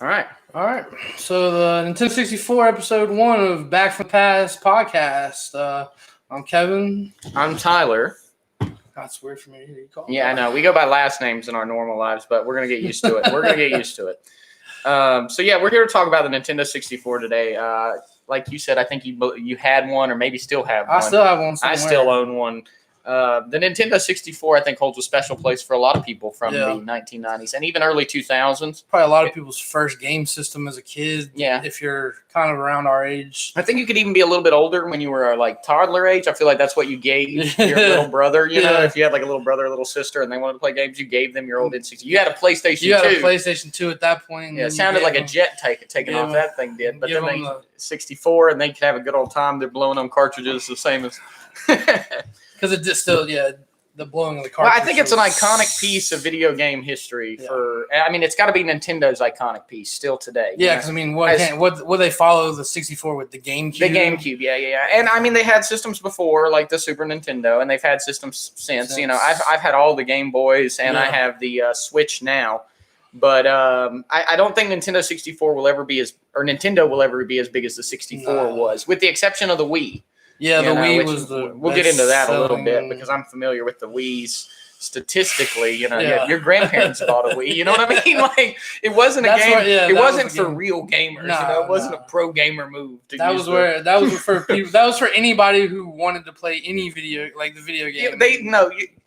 All right. All right. So the Nintendo 64 episode 1 of Back from the Past podcast. I'm Kevin. I'm Tyler. That's weird for me to hear you call. Yeah, I know. We go by last names in our normal lives, but we're going to get used to it. We're going to get used to it. We're here to talk about the Nintendo 64 today. Like you said, I think you had one or maybe still have one. I still have one somewhere. I still own one. The Nintendo 64, I think, holds a special place for a lot of people from the 1990s and even early 2000s. Probably a lot of people's first game system as a kid. Yeah. If you're kind of around our age. I think you could even be a little bit older when you were like toddler age. I feel like that's what you gave your little brother. You know, if you had like a little brother, a little sister, and they wanted to play games, you gave them your old N64. You had a PlayStation 2. You had a PlayStation 2 at that point. Yeah, it sounded like a jet taking off that thing did. But then they 64, and they could have a good old time. They're blowing on cartridges the same as. Because it just still, the blowing of the cartridge. Well, I think it's an iconic piece of video game history. It's got to be Nintendo's iconic piece still today. Yeah, because what they follow the 64 with the GameCube? The GameCube, yeah. And I mean, they had systems before, like the Super Nintendo, and they've had systems since. You know, I've had all the Game Boys, and I have the Switch now. But I don't think Nintendo 64 will ever be Nintendo will ever be as big as the 64 was, with the exception of the Wii. Yeah, the Wii was We'll get into that a little bit because I'm familiar with the Wii's statistically. You know, your grandparents bought a Wii. You know what I mean? Like, it wasn't a game. It wasn't for real gamers. It wasn't a pro gamer move. That was for people. That was for anybody who wanted to play any video game.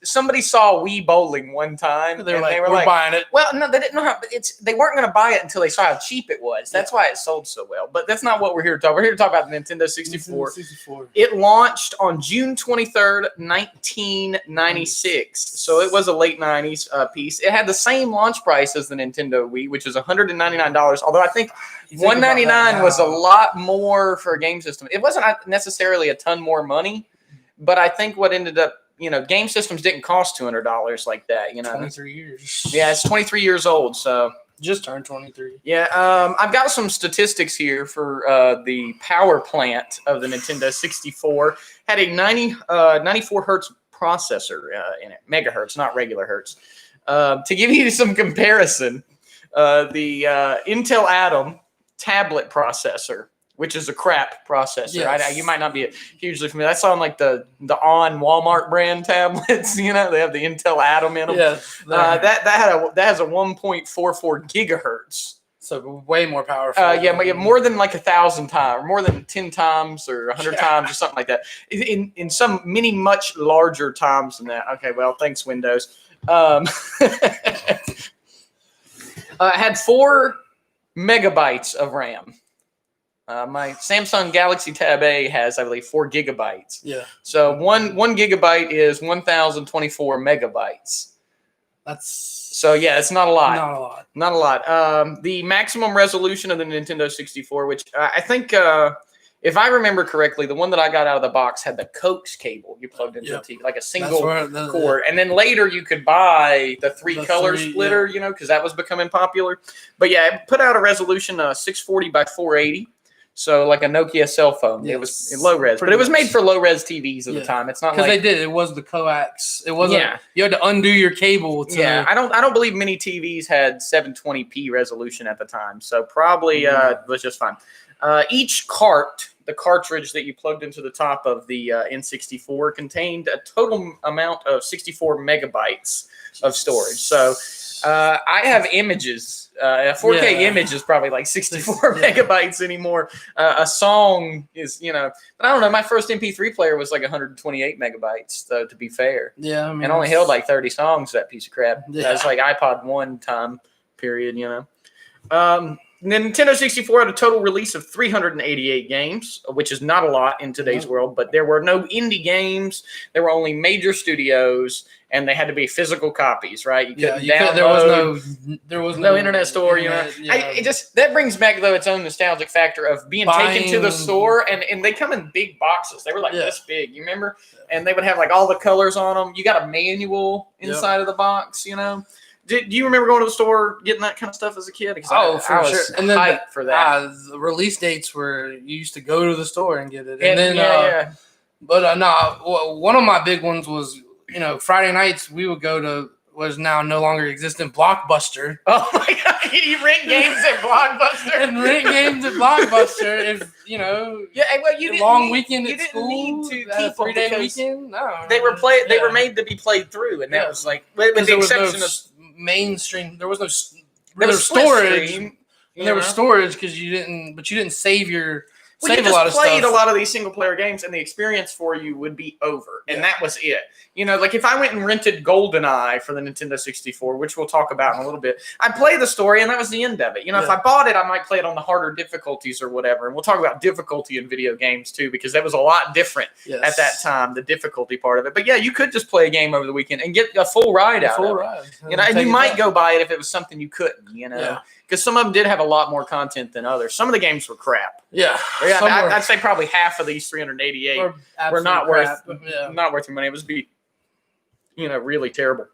Somebody saw Wii bowling one time. They were like, buying it. Well, no, they didn't know how. They weren't going to buy it until they saw how cheap it was. That's why it sold so well. But that's not what we're here to talk. We're here to talk about the Nintendo 64. It launched on June 23rd, 1996. So it was a late 90s piece. It had the same launch price as the Nintendo Wii, which was $199. Although I think $199 was a lot more for a game system. It wasn't necessarily a ton more money, but I think what ended up. You know, game systems didn't cost $200 like that. You know, 23 years. Yeah, it's 23 years old. So just turned 23. Yeah, I've got some statistics here for the power plant of the Nintendo 64. Had a 94 hertz processor in it, megahertz, not regular hertz. To give you some comparison, the Intel Atom tablet processor, which is a crap processor. Yes. You might not be hugely familiar. I saw on like the On Walmart brand tablets. You know, they have the Intel Atom in them. Yes, that has a 1.44 gigahertz. So way more powerful. More than like 1,000 times, or more than 10 times, or 100 times, or something like that. In some many much larger times than that. Okay, well, thanks Windows. It had 4 megabytes of RAM. My Samsung Galaxy Tab A has, I believe, 4 gigabytes. Yeah. So one gigabyte is 1,024 megabytes. It's not a lot. Not a lot. The maximum resolution of the Nintendo 64, which I think, if I remember correctly, the one that I got out of the box had the coax cable you plugged into the TV, like a single cord. And then later you could buy the three-color splitter, you know, because that was becoming popular. But yeah, it put out a resolution 640 by 480. So like a Nokia cell phone. It was low res, but it was made for low res TVs at the time. It's not because they did. It was the coax. It wasn't. Yeah. You had to undo your cable. I don't believe many TVs had 720p resolution at the time. So probably was just fine. Each the cartridge that you plugged into the top of the N64 contained a total amount of 64 megabytes of storage. So I have images. A 4K image is probably like 64 megabytes anymore. A song is, but I don't know. My first MP3 player was like 128 megabytes, though, to be fair. Yeah, I mean, and only held like 30 songs, that piece of crap. That was like iPod 1 time period, Nintendo 64 had a total release of 388 games, which is not a lot in today's world, but there were no indie games. There were only major studios, and they had to be physical copies, right? You couldn't download. There was no internet store, that brings back, though, its own nostalgic factor of being taken to the store, and they come in big boxes. They were like this big, you remember? And they would have like all the colors on them. You got a manual inside of the box, Do you remember going to the store getting that kind of stuff as a kid? For sure. And then hyped for that. The release dates were you used to go to the store and get it. But one of my big ones was Friday nights we would go to was now no longer existent, Blockbuster. Oh my God! You rent games at Blockbuster and rent games at Blockbuster. If you know, well, you didn't long need, weekend you at didn't school, need to a keep them 3-day because weekend. No, they were They were made to be played through, and that was like, with the exception of mainstream. There was no. There was storage. Stream, and there was storage because you didn't save your. Well, save you a lot of just played stuff. a lot of these single player games, and the experience for you would be over, and that was it. You know, like if I went and rented GoldenEye for the Nintendo 64, which we'll talk about in a little bit, I'd play the story, and that was the end of it. You know, if I bought it, I might play it on the harder difficulties or whatever, and we'll talk about difficulty in video games too, because that was a lot different at that time, the difficulty part of it. But yeah, you could just play a game over the weekend and get a full ride out of it. You know, and you might go buy it if it was something you couldn't. You know. Because some of them did have a lot more content than others. Some of the games were crap. I'd say probably half of these 388 were not worth your money. It was really terrible.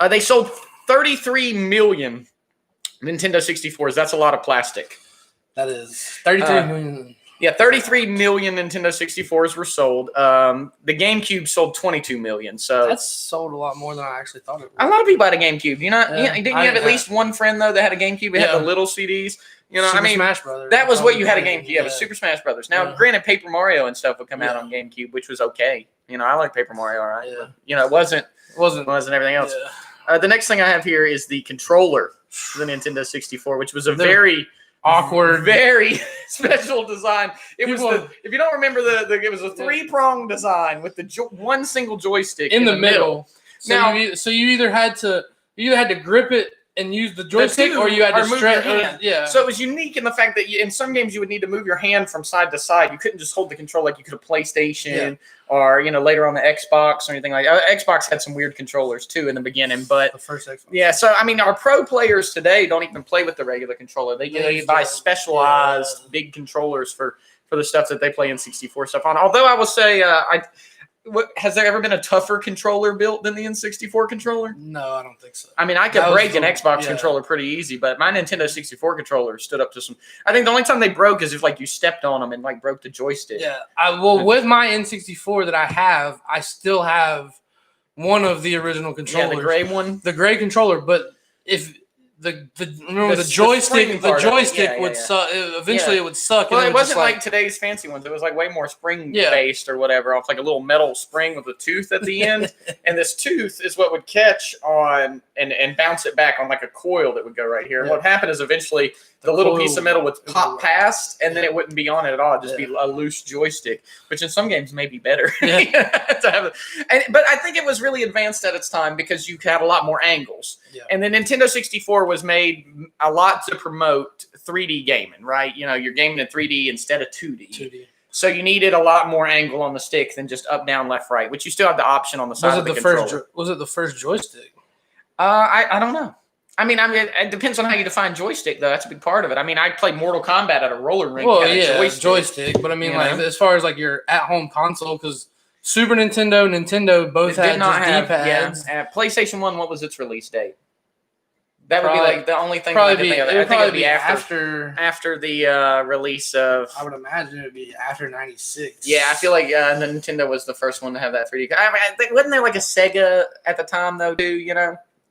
They sold 33 million Nintendo 64s. That's a lot of plastic. That is 33 million. Yeah, 33 million Nintendo 64s were sold. The GameCube sold 22 million. So that's sold a lot more than I actually thought it would. A lot of people had a GameCube. Didn't you have at least one friend though that had a GameCube? It had the little CDs. You know, Super Smash Brothers. That was what you had a GameCube. Yeah, it was Super Smash Brothers. Now, granted, Paper Mario and stuff would come out on GameCube, which was okay. You know, I like Paper Mario, all right. Yeah. But, it wasn't everything else. Yeah. The next thing I have here is the controller for the Nintendo 64, which was a very awkward, very special design. It was if you don't remember it was a 3-pronged design with the one single joystick in the middle. So now, you either had to grip it and use the joystick, or you had to stretch your hand. So it was unique in the fact that in some games you would need to move your hand from side to side. You couldn't just hold the control like you could a PlayStation or later on the Xbox or anything like that. Xbox had some weird controllers too in the beginning, but the first Xbox. Yeah, so I mean, our pro players today don't even play with the regular controller. They buy specialized big controllers for the stuff that they play in 64 stuff on. Although I will say, has there ever been a tougher controller built than the N64 controller? No, I don't think so. I mean, I could break an Xbox controller pretty easy, but my Nintendo 64 controller stood up to some. I think the only time they broke is if you stepped on them and broke the joystick. Yeah, with my N64 that I still have one of the original controllers. Yeah, the gray one, the gray controller. But if the joystick would suck. Eventually, it would suck. Well, it wasn't like today's fancy ones. It was way more spring based or whatever. Off like a little metal spring with a tooth at the end, and this tooth is what would catch on and bounce it back on like a coil that would go right here. And what happened is eventually the little piece of metal would pop past, and then it wouldn't be on it at all. It'd just be a loose joystick, which in some games may be better. But I think it was really advanced at its time because you had a lot more angles. Yeah. And the Nintendo 64 was made a lot to promote 3D gaming, right? You're gaming in 3D instead of 2D. So you needed a lot more angle on the stick than just up, down, left, right, which you still have the option on the side of the controller. Was it the first joystick? I don't know. I mean, it depends on how you define joystick, though. That's a big part of it. I mean, I played Mortal Kombat at a roller rink. Well, joystick. But I mean, as far as your at-home console, because Super Nintendo both had D-pads. Yeah. PlayStation 1, what was its release date? That would be the only thing I could think of. I think it would be after the release of. I would imagine it would be after 96. Yeah, I feel like the Nintendo was the first one to have that 3D. I mean, wasn't there a Sega at the time though too?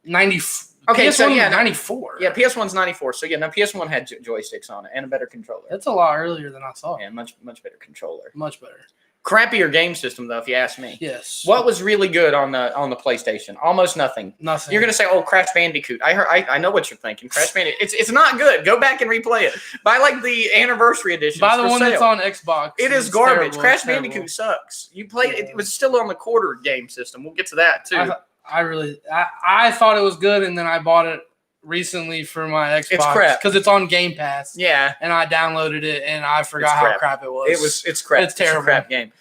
90. Okay, PS1 94. Yeah, PS1's 94. So PS1 had joysticks on it and a better controller. That's a lot earlier than I thought. Yeah, much better controller. Much better. Crappier game system though, if you ask me. Yes. What was really good on the PlayStation? Almost nothing. Nothing. You're gonna say, "Oh, Crash Bandicoot." I know what you're thinking. Crash Bandicoot. It's not good. Go back and replay it. Buy the anniversary edition. Buy the one that's on Xbox. It is garbage. Crash Bandicoot sucks. You played it. It was still on the quarter game system. We'll get to that too. I thought it was good, and then I bought it recently for my Xbox. It's crap because it's on Game Pass. Yeah, and I downloaded it, and I forgot how crap it was. It's crap. It's terrible. It's a crap game.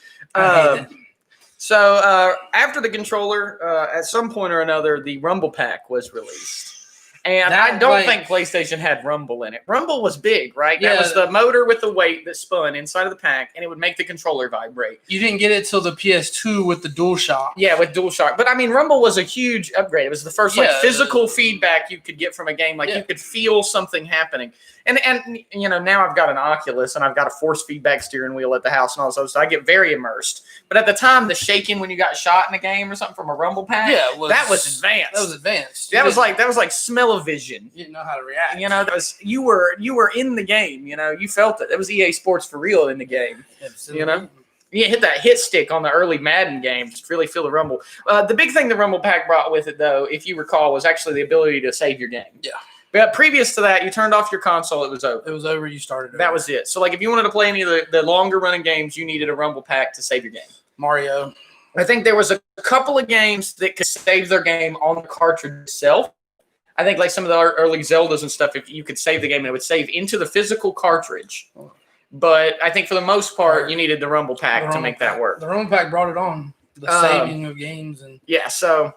So after the controller, at some point or another, the Rumble Pack was released. And I don't think PlayStation had rumble in it. Rumble was big, right? Yeah, that was the motor with the weight that spun inside of the pack, and it would make the controller vibrate. You didn't get it till the PS2 with the DualShock. Yeah, with DualShock. But I mean, rumble was a huge upgrade. It was the first physical feedback you could get from a game. Like you could feel something happening. And now I've got an Oculus and I've got a force feedback steering wheel at the house and all this, so I get very immersed. But at the time, the shaking when you got shot in a game or something from a rumble pack, that was advanced. That was advanced. That was like smell-o-vision. You didn't know how to react. That was you were in the game. You felt it. It was EA Sports for real in the game. Absolutely. You hit that hit stick on the early Madden game to really feel the rumble. The big thing the rumble pack brought with it, though, if you recall, was actually the ability to save your game. Yeah. But previous to that, you turned off your console. It was over. It was over. You started over. That was it. So, like, if you wanted to play any of the longer running games, you needed a rumble pack to save your game. Mario. I think there was a couple of games that could save their game on the cartridge itself. I think like some of the early Zeldas and stuff, if you could save the game, it would save into the physical cartridge. But I think for the most part, you needed the rumble pack to make that work. The rumble pack brought it on. The saving of games and so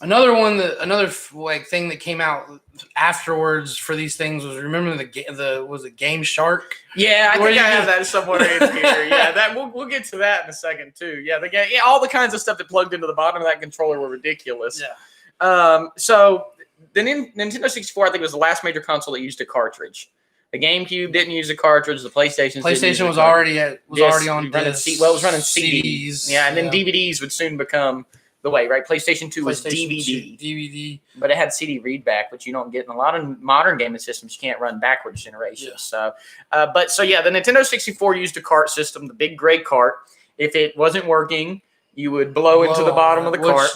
another thing that came out afterwards for these things was, remember the Game Shark? Yeah, I think I have that somewhere in here. Yeah, that we'll get to that in a second too. Yeah, the game, all the kinds of stuff that plugged into the bottom of that controller were ridiculous. Yeah. So the Nintendo 64, I think, was the last major console that used a cartridge. The GameCube didn't use a cartridge. The PlayStation was already on disc. It was running CDs. Yeah, and then DVDs would soon become the way, right? PlayStation 2 was DVD. But it had CD readback, which you don't get in a lot of modern gaming systems. You can't run backwards generations. Yeah. So, the Nintendo 64 used a cart system, the big gray cart. If it wasn't working, you would blow into the bottom of the cart.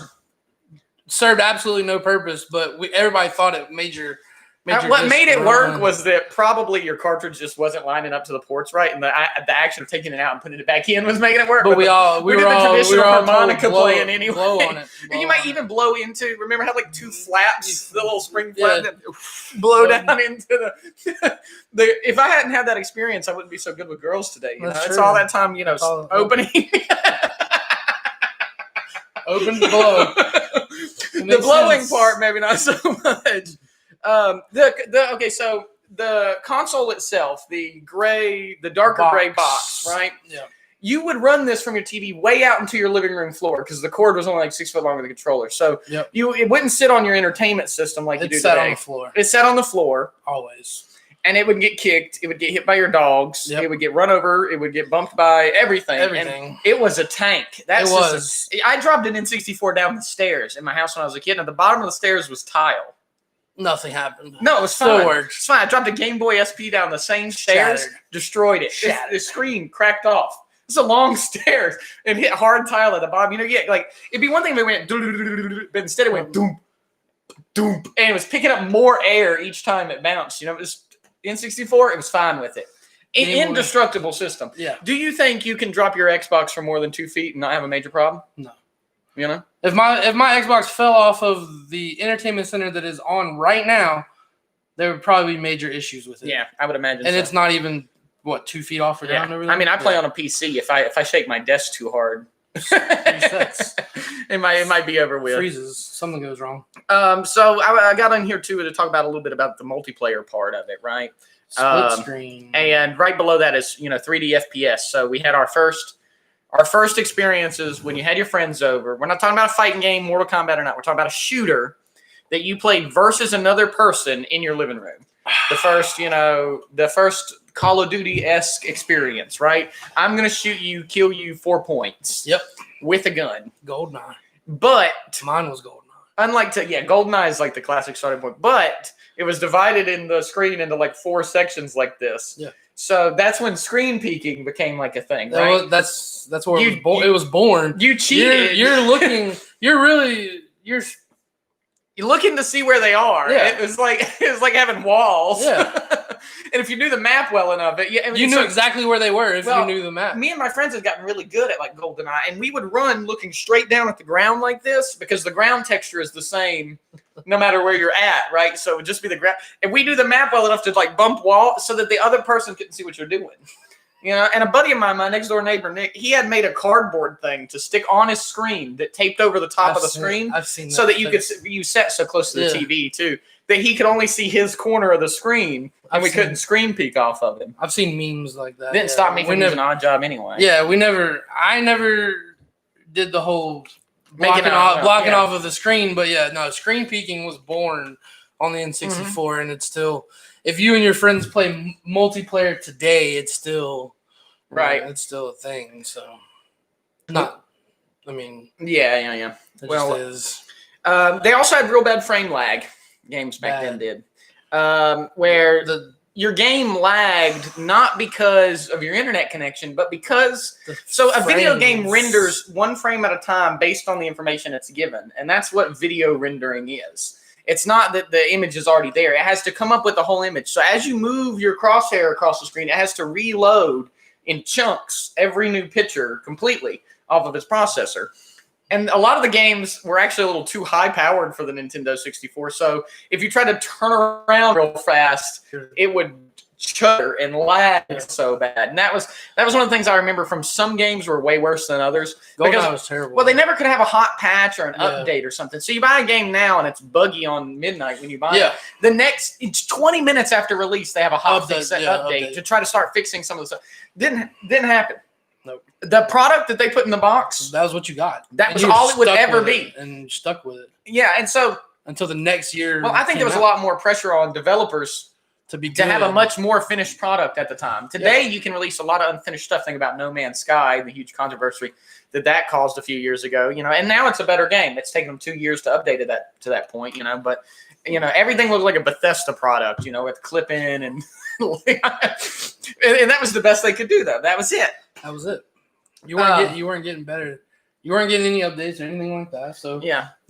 Served absolutely no purpose, but everybody thought it major. What made it work was that probably your cartridge just wasn't lining up to the ports right, and the action of taking it out and putting it back in was making it work. But we were all traditional harmonica playing anyway. Blow on it. And you might even blow into. Remember how like two flaps, the little spring flap that blow down into the. If I hadn't had that experience, I wouldn't be so good with girls today. It's all that time, opening. Open to blow. The blowing part, maybe not so much. So the console itself, the darker gray box, right? Yeah. You would run this from your TV way out into your living room floor because the cord was only like 6 foot long with the controller. So it wouldn't sit on your entertainment system like you do today. It sat on the floor. It sat on the floor. Always. And it would get kicked. It would get hit by your dogs. Yep. It would get run over. It would get bumped by everything. And it was a tank. I dropped an N64 down the stairs in my house when I was a kid. And at the bottom of the stairs was tile. Nothing happened. No, it was fine. It's fine. I dropped a Game Boy SP down the same stairs, destroyed it. The screen cracked off. It's a long stairs and hit hard tile at the bottom. It'd be one thing if it went, but instead it went doom, doom, and it was picking up more air each time it bounced. It was N64. It was fine with it. Indestructible system. Yeah. Do you think you can drop your Xbox for more than 2 feet and not have a major problem? No. If my Xbox fell off of the entertainment center that is on right now, there would probably be major issues with it. Yeah, I would imagine. And it's not even 2 feet off or down over there. I mean, I play on a PC. If I shake my desk too hard, it might be over with. Freezes. Something goes wrong. So I got in here too to talk about a little bit about the multiplayer part of it, right? Split screen. And right below that is 3D FPS. So we had our first experiences when you had your friends over. We're not talking about a fighting game, Mortal Kombat or not. We're talking about a shooter that you played versus another person in your living room. The first Call of Duty-esque experience, right? I'm going to shoot you, kill you 4 points. Yep. With a gun. GoldenEye. But mine was GoldenEye. GoldenEye is like the classic starting point. But it was divided in the screen into like 4 sections like this. Yeah. So that's when screen peeking became like a thing, right? That's where it was born. You cheated. You're looking. You're looking to see where they are. Yeah. It was like having walls. Yeah. And if you knew the map well enough, you knew exactly where they were if you knew the map. Me and my friends had gotten really good at like GoldenEye, and we would run looking straight down at the ground like this because the ground texture is the same no matter where you're at, right? So it would just be the ground. And we knew the map well enough to like bump wall so that the other person couldn't see what you're doing. You know, and a buddy of mine, my next door neighbor Nick, he had made a cardboard thing to stick on his screen that taped over the top of the screen. I've seen that. So that you sat so close to the TV too that he could only see his corner of the screen, and we couldn't screen peek off of him. I've seen memes like that. Didn't stop me from using Odd Job anyway. Yeah, I never did the whole blocking off of the screen, but screen peeking was born on the N64, and it's still. If you and your friends play multiplayer today, it's still it's still a thing. So, yeah. It is. They also had real bad frame lag. Games back then did, where your game lagged not because of your internet connection, but because a video game renders one frame at a time based on the information it's given, and that's what video rendering is. It's not that the image is already there. It has to come up with the whole image. So as you move your crosshair across the screen, it has to reload in chunks every new picture completely off of its processor. And a lot of the games were actually a little too high-powered for the Nintendo 64. So if you try to turn around real fast, it would chutter and lag so bad. And that was one of the things I remember from some games were way worse than others. GoldenEye was terrible. Well, they never could have a hot patch or an update or something. So you buy a game now and it's buggy on midnight when you buy it. The next 20 minutes after release, they have a hot update to try to start fixing some of the stuff. Didn't happen. Nope. The product that they put in the box, that was what you got. That was all it would ever be. And stuck with it. Yeah, and so until the next year. Well, I think there was a lot more pressure on developers to have a much more finished product at the time. Today, you can release a lot of unfinished stuff. Think about No Man's Sky, the huge controversy that caused a few years ago. You know, and now it's a better game. It's taken them 2 years to update it to that point. You know, but everything looks like a Bethesda product. You know, with clipping and and that was the best they could do. Though that was it. That was it. You weren't getting better. You weren't getting any updates or anything like that. So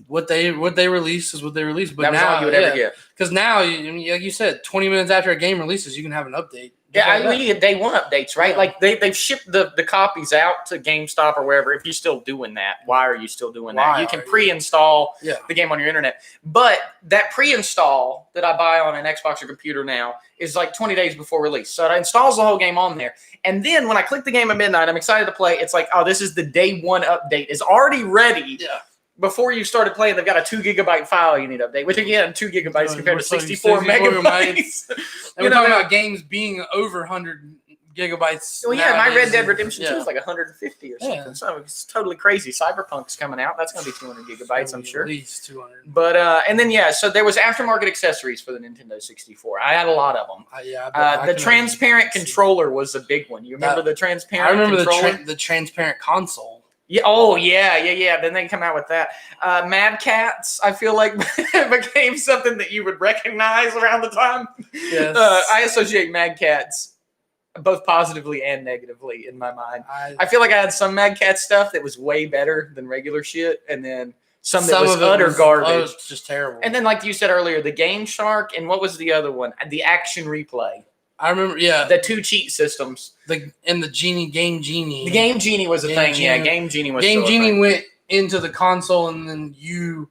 what they release is what they release. But that was now all you would ever get. Because now, like you said, 20 minutes after a game releases, you can have an update. We get day one updates, right? Yeah. Like they've shipped the copies out to GameStop or wherever. If you're still doing that, why are you still doing that? You can pre-install the game on your internet. But that pre-install that I buy on an Xbox or computer now is like 20 days before release. So it installs the whole game on there. And then when I click the game at midnight, I'm excited to play. It's like, oh, this is the day one update. It's already ready. Yeah. Before you started playing, they've got a 2 gigabyte file you need to update, which again, 2 gigabytes compared to 64 megabytes. And we're talking about games being over 100 gigabytes. Well, yeah, my Red Dead Redemption 2 is like 150 or something. Yeah. So it's totally crazy. Cyberpunk's coming out. That's going to be 200 gigabytes, I'm sure. At least 200. But, and then, so there was aftermarket accessories for the Nintendo 64. I had a lot of them. The transparent controller was a big one. You remember the transparent controller? I remember the transparent console. Yeah. Oh, yeah. Then they come out with that. Mad Cats, I feel like, became something that you would recognize around the time. Yes. I associate Mad Cats both positively and negatively in my mind. I feel like I had some Mad Cat stuff that was way better than regular shit, and then some that was utter garbage. Oh, it's just terrible. And then, like you said earlier, the Game Shark, and what was the other one? The Action Replay. I remember, the 2 cheat systems. Game Genie. The Game Genie was a thing. Game Genie was. Game Genie went into the console, and then you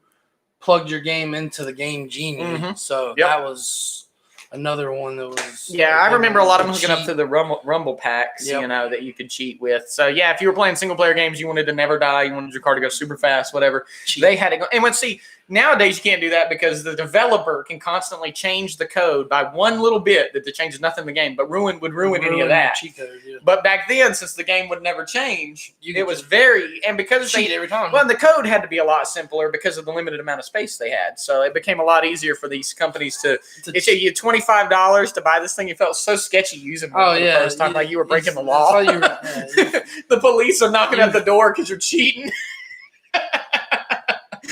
plugged your game into the Game Genie. Mm-hmm. So that was another one that was. Yeah, I remember a lot of them hooking up to the Rumble packs, that you could cheat with. So yeah, if you were playing single player games, you wanted to never die, you wanted your car to go super fast, whatever. They had to go. And nowadays you can't do that because the developer can constantly change the code by one little bit that changes nothing in the game, but would ruin any of that. Cheat code, yeah. But back then, since the game would never change, it was because cheat every time. Well, the code had to be a lot simpler because of the limited amount of space they had. So it became a lot easier for these companies to you $25 to buy this thing. You felt so sketchy using it for the first time, like you were breaking the law. The police are knocking at the door because you're cheating.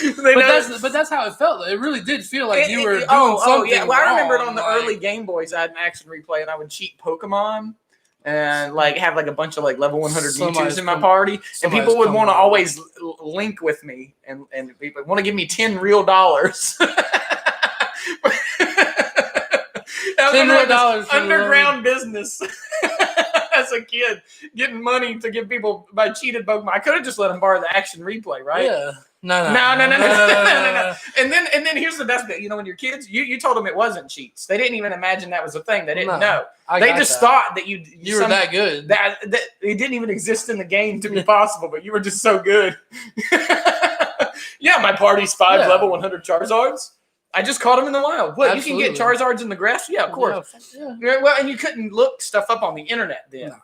But that's how it felt. It really did feel like you were doing something. Yeah. Well, I remember it on the early Game Boys. I had an Action Replay, and I would cheat Pokemon and have a bunch of level 100 Mewtwo's in my party, and people would want to always link with me and people want to give me $10 real. $10 real underground business. as a kid, getting money to give people my cheated Pokemon. I could have just let them borrow the action replay, right? Yeah. No. And then here's the best bit. When you're kids, you told them it wasn't cheats. They didn't even imagine that was a thing. They didn't know. They just thought that you were that good. That it didn't even exist in the game to be possible, but you were just so good. Yeah, my party's 5 level 100 Charizards. I just caught them in the wild. What? Absolutely. You can get Charizards in the grass? Yeah, of course. Yeah. Well, and you couldn't look stuff up on the internet then. No.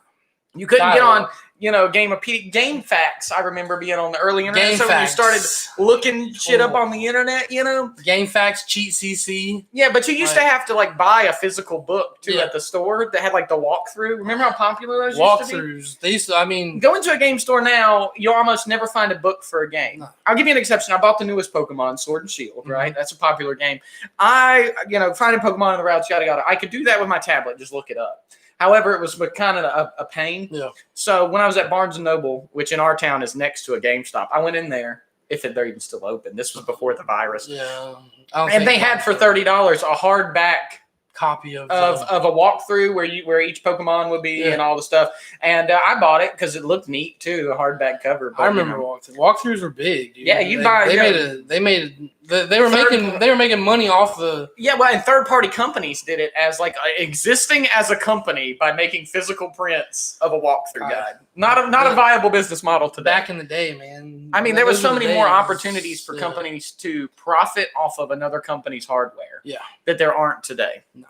You couldn't get on, Game Facts. I remember being on the early internet. Game so Facts. When you started looking shit up on the internet, Game Facts, Cheat CC. Yeah, but you used to have to buy a physical book too at the store that had the walkthrough. Remember how popular those used to be? Walkthroughs. They used to, go into a game store now, you'll almost never find a book for a game. No. I'll give you an exception. I bought the newest Pokemon, Sword and Shield, right? That's a popular game. Finding Pokemon in the routes, yada yada. I could do that with my tablet, just look it up. However, it was kind of a pain. Yeah. So when I was at Barnes & Noble, which in our town is next to a GameStop, I went in there, if they're even still open. This was before the virus. Yeah. And they had for $30 a hardback copy of a walkthrough where each Pokemon would be and all the stuff. And I bought it because it looked neat too, the hardback cover. But, I remember walkthroughs were big. Dude. Yeah, they were making money off the. Yeah, well, and third-party companies did it as existing as a company by making physical prints of a walkthrough guide. Not a viable business model today. Back in the day, man. There was so many more opportunities for companies to profit off of another company's hardware. Yeah, that there aren't today. No.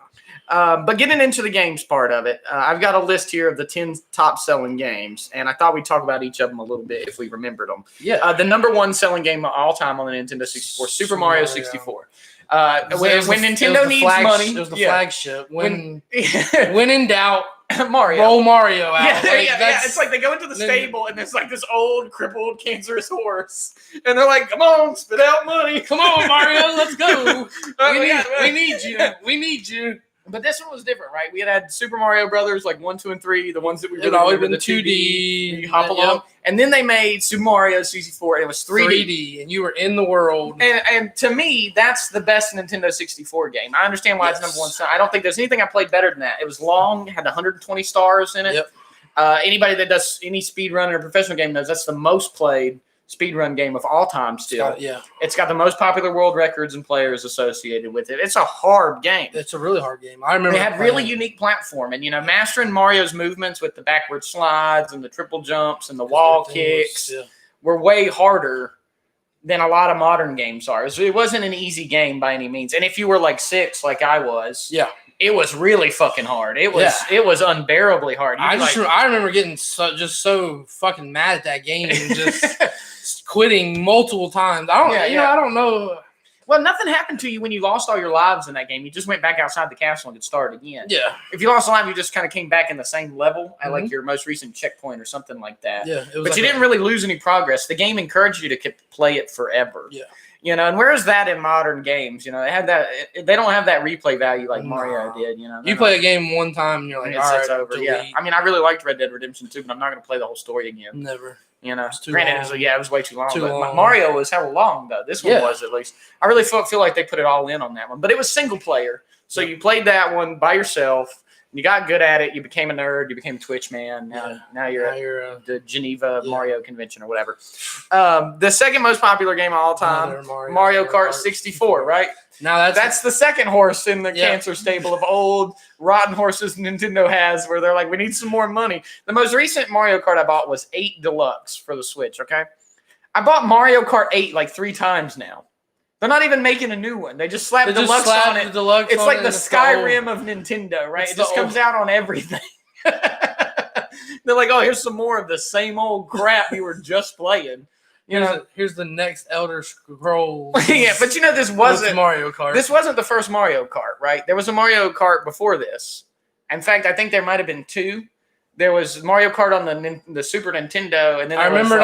But getting into the games part of it, I've got a list here of the 10 top selling games, and I thought we'd talk about each of them a little bit if we remembered them. Yeah. The number one selling game of all time on the Nintendo 64, Super Mario 64. When Nintendo needs money, it was the flagship. When in doubt, Mario. Roll Mario out. Yeah. It's like they go into the stable and there's this old, crippled, cancerous horse, and they're like, "Come on, spit out money. Come on, Mario, let's go. We need you. We need you." But this one was different, right? We had Super Mario Brothers, 1, 2, and 3, the ones that we really always been the 2D. You hop along. And then they made Super Mario 64, and it was 3D. And you were in the world. And to me, that's the best Nintendo 64 game. I understand why it's number one. I don't think there's anything I played better than that. It was long, had 120 stars in it. Yep. Anybody that does any speedrun or professional game knows that's the most played speedrun game of all time still. It's got the most popular world records and players associated with it. It's a hard game. It's a really hard game. I remember they had really unique platforming. Mastering Mario's movements with the backward slides and the triple jumps and the wall kicks were way harder than a lot of modern games are. It wasn't an easy game by any means. And if you were 6 like I was, it was really fucking hard. It was unbearably hard. I remember getting so fucking mad at that game and just quitting multiple times. I don't know. Well, nothing happened to you when you lost all your lives in that game. You just went back outside the castle and could start again. Yeah. If you lost a life, you just kind of came back in the same level at your most recent checkpoint or something like that. Yeah. But you didn't really lose any progress. The game encouraged you to play it forever. Yeah. And where's that in modern games? They have that. They don't have that replay value like Mario did. You play a game one time and you're like, all right, it's over. Delete. Yeah. I really liked Red Dead Redemption 2, but I'm not going to play the whole story again. Never. Granted, it was way too long. Mario was hella long though. This one was at least. I really feel like they put it all in on that one, but it was single player. So you played that one by yourself. You got good at it. You became a nerd. You became a Twitch man. Now you're at the Geneva Mario convention or whatever. The second most popular game of all time, Mario Kart 64, right? Now that's the second horse in the cancer stable of old rotten horses Nintendo has, where they're like, we need some more money. The most recent Mario Kart I bought was 8 Deluxe for the Switch. Okay, I bought Mario Kart 8 3 times now. They're not even making a new one. They just slapped Deluxe on it. It's like the Skyrim of Nintendo, right? It just comes out on everything. They're like, oh, here's some more of the same old crap you were just playing. Here's the next Elder Scrolls. But this wasn't Mario Kart. This wasn't the first Mario Kart, right? There was a Mario Kart before this. In fact, I think there might have been 2. There was Mario Kart on the Super Nintendo, and then I remember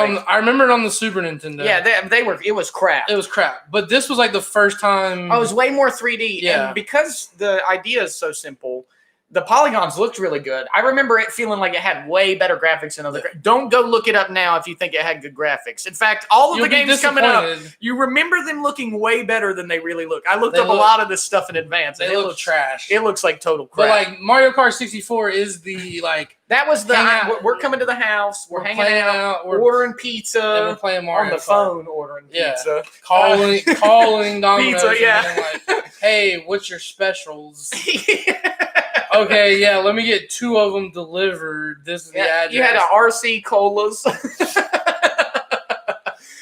it on the Super Nintendo. Yeah, they were. It was crap. It was crap. But this was the first time. Oh, it was way more 3D. Yeah. And because the idea is so simple, the polygons looked really good. I remember it feeling like it had way better graphics than other. Don't go look it up now if you think it had good graphics. In fact, all of the games coming up, you remember them looking way better than they really look. I looked up a lot of this stuff in advance. They look trash. It looks like total crap. But like Mario Kart 64 is the like. That was the we're coming to the house. We're hanging out. We're ordering pizza. And we're playing Mario on the phone. Ordering pizza. Calling Domino's. Pizza. Yeah. Like, hey, what's your specials? Okay, yeah, let me get 2 of them delivered. This is the address. You had a RC Colas.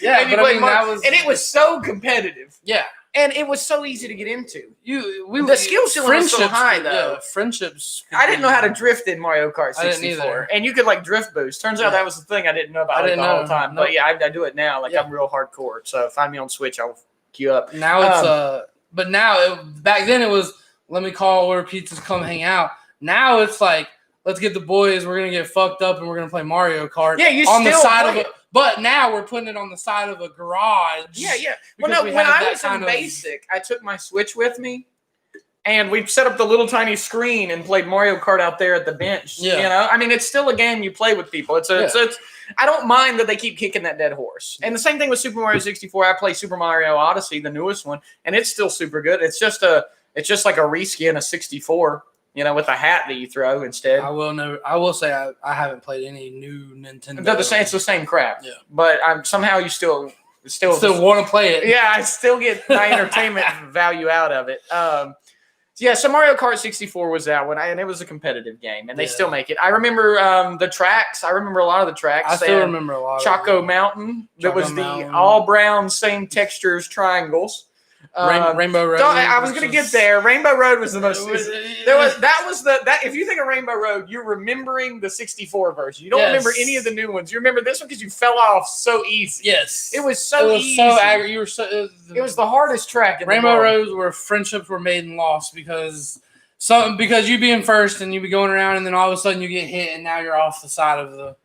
Yeah, but I mean, that was... And it was so competitive. Yeah. And it was so easy to get into. The skill ceiling was so high, though. Yeah, friendships. I didn't know how to drift in Mario Kart 64. I didn't either. And you could, like, drift boost. Turns out that was the thing I didn't know about the whole time. Nope. But, yeah, I do it now. Like, I'm real hardcore. So, find me on Switch. I'll queue up. Now it's... But now, back then it was... Let me call order pizzas, come hang out. Now it's like, let's get the boys. We're gonna get fucked up and we're gonna play Mario Kart. Yeah, you on still the side play of it. But now we're putting it on the side of a garage. Yeah. Well, no, when I was in basic, I took my Switch with me, and we set up the little tiny screen and played Mario Kart out there at the bench. Yeah. You know, I mean, it's still a game you play with people. It's I don't mind that they keep kicking that dead horse. And the same thing with Super Mario 64. I play Super Mario Odyssey, the newest one, and it's still super good. It's just like a reskin of 64, you know, with a hat that you throw instead. I will say I haven't played any new Nintendo. It's the same crap. Yeah. But somehow you still want to play it. Yeah, I still get my entertainment value out of it. So Mario Kart 64 was out and it was a competitive game, and they still make it. I remember the tracks. I remember a lot of the tracks. I still remember a lot. Choco Mountain. That was the all brown, same textures triangles. Rainbow Road. I was gonna get there. Rainbow Road was the most. If you think of Rainbow Road, you're remembering the 64 version. You don't remember any of the new ones. You remember this one because you fell off so easy. Yes, it was so easy. It was the hardest track. Rainbow Road where friendships were made and lost because you being first and you be going around and then all of a sudden you get hit and now you're off the side of the.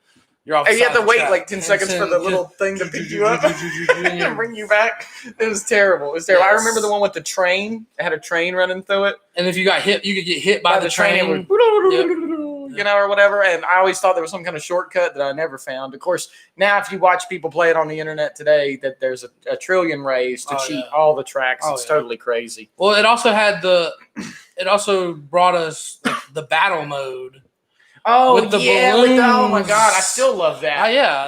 You have to wait like 10 seconds for the little thing to pick you up and bring you back. It was terrible. Yes. I remember the one with the train. It had a train running through it. And if you got hit, you could get hit by the train. You know, or whatever. And I always thought there was some kind of shortcut that I never found. Of course, now if you watch people play it on the internet today, that there's a trillion ways to cheat all the tracks. It's totally crazy. Well, it also brought us the battle mode. Oh, with the balloons. Oh my God, I still love that.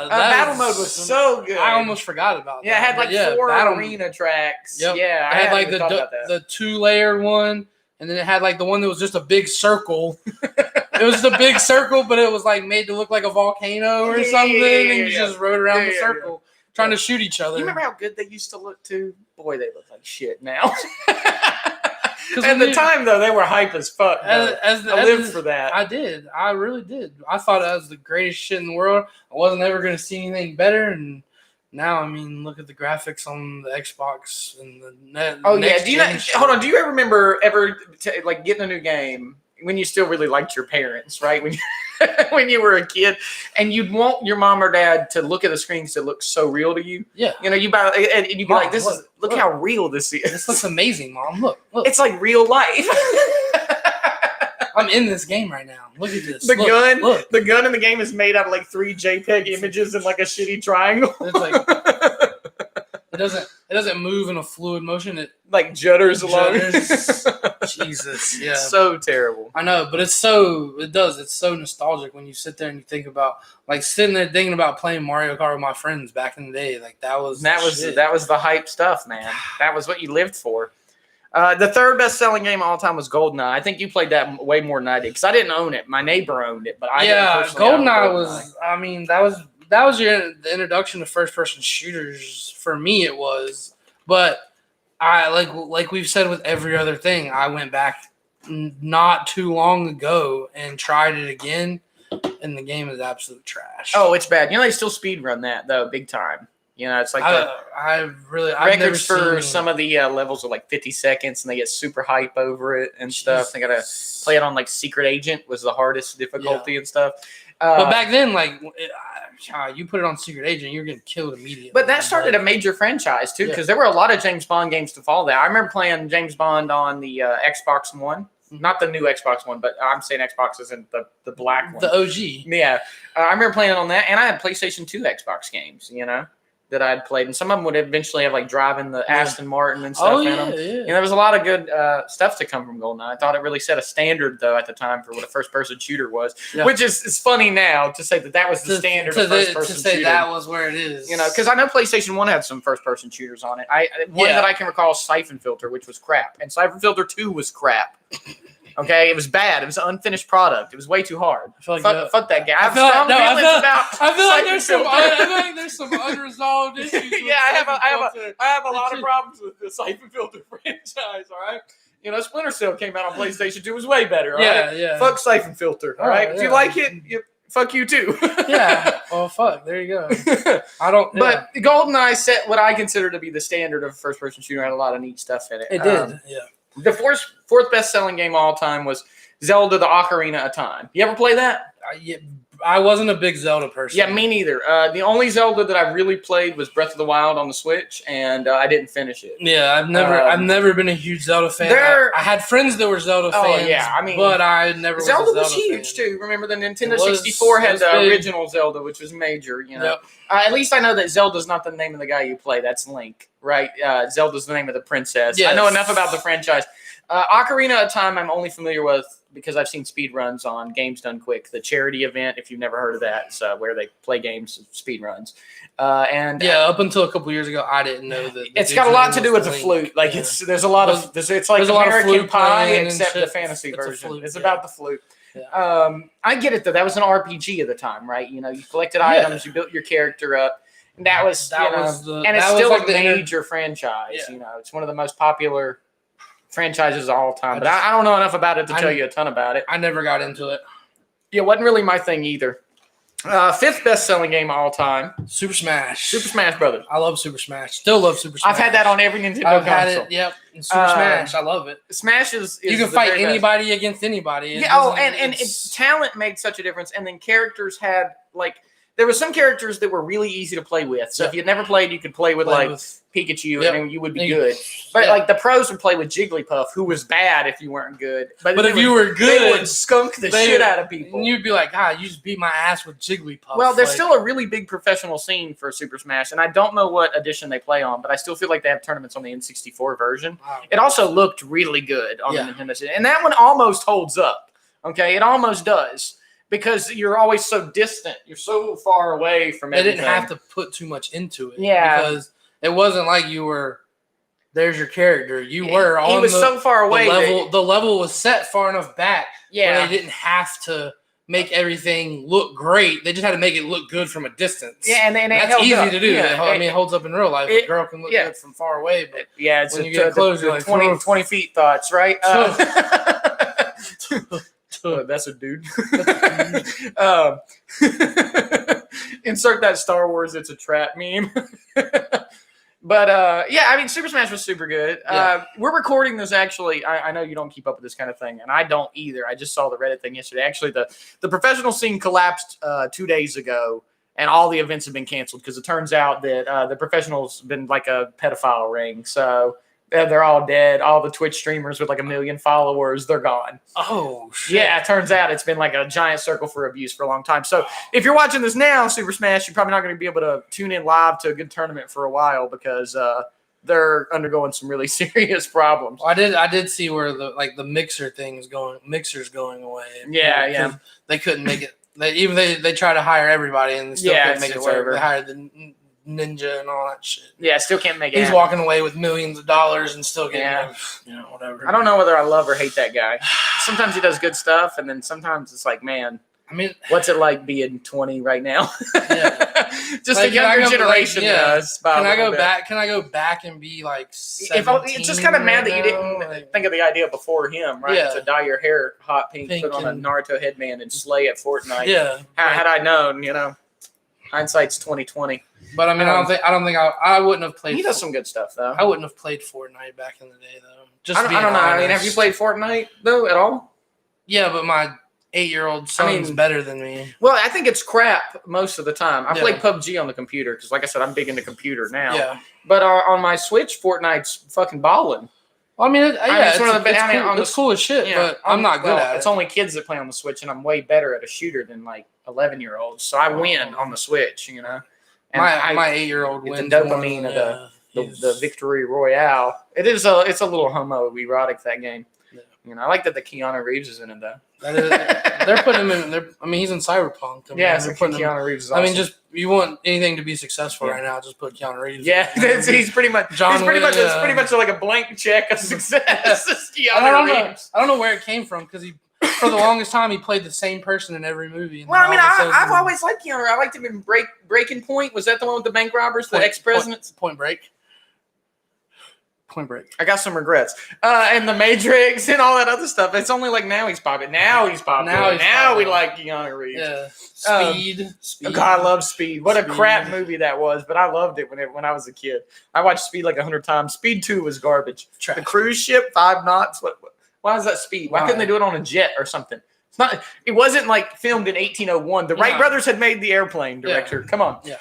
Battle mode was so good. I almost forgot about that. Yeah, it had like 4 arena tracks. Yep. Yeah, it had like the 2-layer one, and then it had like the one that was just a big circle. It was a big circle, but it was like made to look like a volcano or something, and you just rode around the circle trying to shoot each other. You remember how good they used to look too? Boy, they look like shit now. At the time, though, they were hype as fuck. I lived for that. I did. I really did. I thought that was the greatest shit in the world. I wasn't ever going to see anything better. And now, I mean, look at the graphics on the Xbox and the net. Oh, yeah. Hold on. Do you ever remember getting a new game when you still really liked your parents, right? When you were a kid, and you'd want your mom or dad to look at the screen because it looks so real to you. Yeah. You know, you buy and you'd be Mom, like, look how real this is. This looks amazing, Mom. Look. It's like real life. I'm in this game right now. Look at this. The gun in the game is made out of like 3 JPEG images in like a shitty triangle. It's like it doesn't move in a fluid motion. It like judders along. Jesus, yeah. So terrible. I know, but it's so nostalgic when you sit there and you think about like sitting there thinking about playing Mario Kart with my friends back in the day. Like that was the hype stuff, man. That was what you lived for. The third best-selling game of all time was GoldenEye. I think you played that way more than I did because I didn't own it. My neighbor owned it, but I didn't personally own GoldenEye was. I mean, that was the introduction to first-person shooters for me. It was, but I like we've said with every other thing. I went back not too long ago and tried it again, and the game is absolute trash. Oh, it's bad. You know they still speedrun that though, big time. You know, it's like records for some of the levels are like 50 seconds, and they get super hype over it and stuff. They gotta play it on like Secret Agent was the hardest difficulty and stuff. But back then, like you put it on Secret Agent, you're getting killed immediately. But that started a major franchise too, because there were a lot of James Bond games to follow that. I remember playing James Bond on the Xbox One. not the new Xbox One, but I'm saying Xbox isn't the black one. The OG. Yeah. I remember playing on that, and I had PlayStation 2 Xbox games, that I'd played. And some of them would eventually have, like, driving the Aston Martin and stuff in them. Yeah. There was a lot of good stuff to come from GoldenEye. I thought it really set a standard, though, at the time for what a first-person shooter was, which is funny now to say that was the standard of first-person shooter. To say that was where it is. Because I know PlayStation 1 had some first-person shooters on it. One that I can recall is Siphon Filter, which was crap. And Siphon Filter 2 was crap. Okay, it was bad. It was an unfinished product. It was way too hard. Fuck that guy. I feel like there's some unresolved issues. I have a lot of problems with the Siphon Filter franchise. All right, Splinter Cell came out on PlayStation 2 it was way better. All right? Yeah. Fuck Siphon Filter. All right, if you like it, fuck you too. Yeah. Well, fuck. There you go. I don't. But GoldenEye set what I consider to be the standard of first-person shooter. Had a lot of neat stuff in it. It did. Yeah. The fourth best-selling game of all time was Zelda: The Ocarina of Time. You ever play that? I wasn't a big Zelda person. Yeah, me neither. The only Zelda that I really played was Breath of the Wild on the Switch, and I didn't finish it. Yeah, I've never been a huge Zelda fan. I had friends that were Zelda fans. Oh yeah, but I never. Zelda was huge too. Remember the Nintendo 64 had the original Zelda, which was major. Yep. At least I know that Zelda's not the name of the guy you play. That's Link, right? Zelda's the name of the princess. Yes. I know enough about the franchise. Ocarina of Time I'm only familiar with because I've seen speed runs on Games Done Quick, the charity event, if you've never heard of that. It's where they play games, speed runs. Up until a couple years ago, I didn't know that. It's got a lot to do with the flute. Like there's a lot of it's like American Pie except the fantasy version. It's about the flute. Yeah. I get it though. That was an RPG at the time, right? You collected items, you built your character up. And it's still a major franchise. Yeah. It's one of the most popular franchises of all time. But I don't know enough about it to tell you a ton about it. I never got into it. Yeah, it wasn't really my thing either. Fifth best-selling game of all time. Super Smash. Super Smash Brothers. I love Super Smash. Still love Super Smash. I've had that on every Nintendo console. I've had it, yep. Super Smash. I love it. Smash is you can fight anybody against anybody. And talent made such a difference. And then characters had, there were some characters that were really easy to play with. So if you'd never played, you could play with Pikachu, and you would be good. But the pros would play with Jigglypuff, who was bad if you weren't good. But if you were good, they would skunk the shit out of people. And you'd be like, God, you just beat my ass with Jigglypuff. Well, there's still a really big professional scene for Super Smash, and I don't know what edition they play on, but I still feel like they have tournaments on the N64 version. Wow. It also looked really good on the Nintendo, and that one almost holds up. Okay, it almost does. Because you're always so distant. You're so far away from everything. They didn't have to put too much into it. Yeah. Because it wasn't like you were, there's your character. You were on so far away. The level was set far enough back where they didn't have to make everything look great. They just had to make it look good from a distance. Yeah, and that's easy to do. Yeah, it holds up in real life. A girl can look good from far away. But it's when you get close, you're like 20 feet thoughts, right? That's a dude. Insert that Star Wars "It's a trap" meme. But Super Smash was super good. Yeah. We're recording this actually. I know you don't keep up with this kind of thing, and I don't either. I just saw the Reddit thing yesterday. Actually, the professional scene collapsed 2 days ago, and all the events have been canceled because it turns out that the professionals been like a pedophile ring. So. They're all dead. All the Twitch streamers with 1 million followers, they're gone. Oh, shit. Yeah, it turns out it's been like a giant circle for abuse for a long time. So if you're watching this now, Super Smash, you're probably not going to be able to tune in live to a good tournament for a while because they're undergoing some really serious problems. Well, I did see where the mixer's going away. Yeah. They couldn't make it. They try to hire everybody and they still couldn't make it work. They hired the Ninja and all that shit. Yeah, still can't make it. He's walking away with millions of dollars and still getting, whatever. I don't know whether I love or hate that guy. Sometimes he does good stuff, and then sometimes it's like, man, what's it like being 20 right now? Yeah. Just a younger generation does. Can I go back? Can I go back and be 17? It's just kind of mad that you didn't think of the idea before him, right? Yeah. To dye your hair hot pink, put on a Naruto headband, and slay at Fortnite. Yeah. Had I known, hindsight's 2020. But I don't think I wouldn't have played. He does some good stuff though. I wouldn't have played Fortnite back in the day though. I don't know. I mean, have you played Fortnite though at all? Yeah, but my 8-year-old son's better than me. Well, I think it's crap most of the time. I play PUBG on the computer because, like I said, I'm big into computer now. Yeah. But on my Switch, Fortnite's fucking balling. Well, I mean, it's it's cool as shit, but I'm not good at it. It's only kids that play on the Switch, and I'm way better at a shooter than like 11-year-olds. So I win on the Switch, you know. And my 8-year-old wins. The dopamine of the victory royale. It's a little homoerotic, that game. Yeah. You know, I like that the Keanu Reeves is in it though. They're putting him in. He's in Cyberpunk. They're putting Keanu Reeves. Is awesome. just you want anything to be successful right now, just put Keanu Reeves. Yeah, he's pretty much. It's pretty much like a blank check of success. I don't know where it came from because for the longest time he played the same person in every movie. Well, I mean, I've always liked Keanu. I liked him in Breaking Point. Was that the one with the bank robbers, the ex-presidents? Point Break. I got some regrets. And the Matrix and all that other stuff. It's only like now he's popping. Now we like Keanu Reeves. Yeah. Speed. Oh God, I love Speed. What a crap movie that was, but I loved it when I was a kid. I watched Speed like 100 times. Speed 2 was garbage. Trash. The cruise ship, 5 knots. Why is that Speed? Why couldn't they do it on a jet or something? It wasn't like filmed in 1801. The Wright brothers had made the airplane director. Come on. Yeah.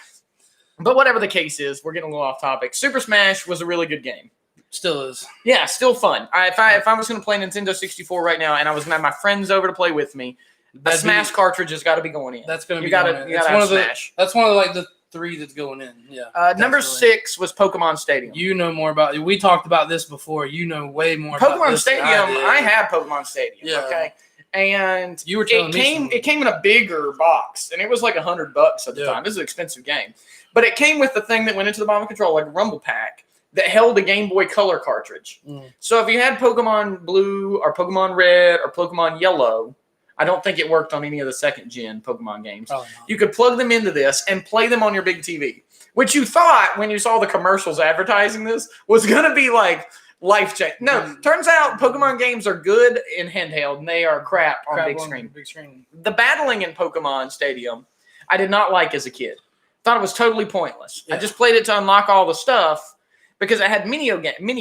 But whatever the case is, we're getting a little off topic. Super Smash was a really good game. Still is. Yeah, still fun. If I was going to play Nintendo 64 right now and I was going to have my friends over to play with me, the Smash cartridge has got to be going in. That's going to be going in. You got to have Smash. That's one of the 3 that's going in. Yeah. Number 6 was Pokemon Stadium. You know more about it. We talked about this before. You know way more about Pokemon Stadium. I have Pokemon Stadium. Yeah. Okay. And you were telling it came in a bigger box, and it was like $100 at the time. This is an expensive game. But it came with the thing that went into the bottom of the controller, like a Rumble Pack, that held a Game Boy Color cartridge. So if you had Pokemon Blue or Pokemon Red or Pokemon Yellow, I don't think it worked on any of the second-gen Pokemon games. Oh, no. You could plug them into this and play them on your big TV, which you thought, when you saw the commercials advertising this, was going to be like life-changing. No, turns out Pokemon games are good in handheld, and they are crap on big screen. The battling in Pokemon Stadium, I did not like as a kid. Thought it was totally pointless. I just played it to unlock all the stuff, because it had mini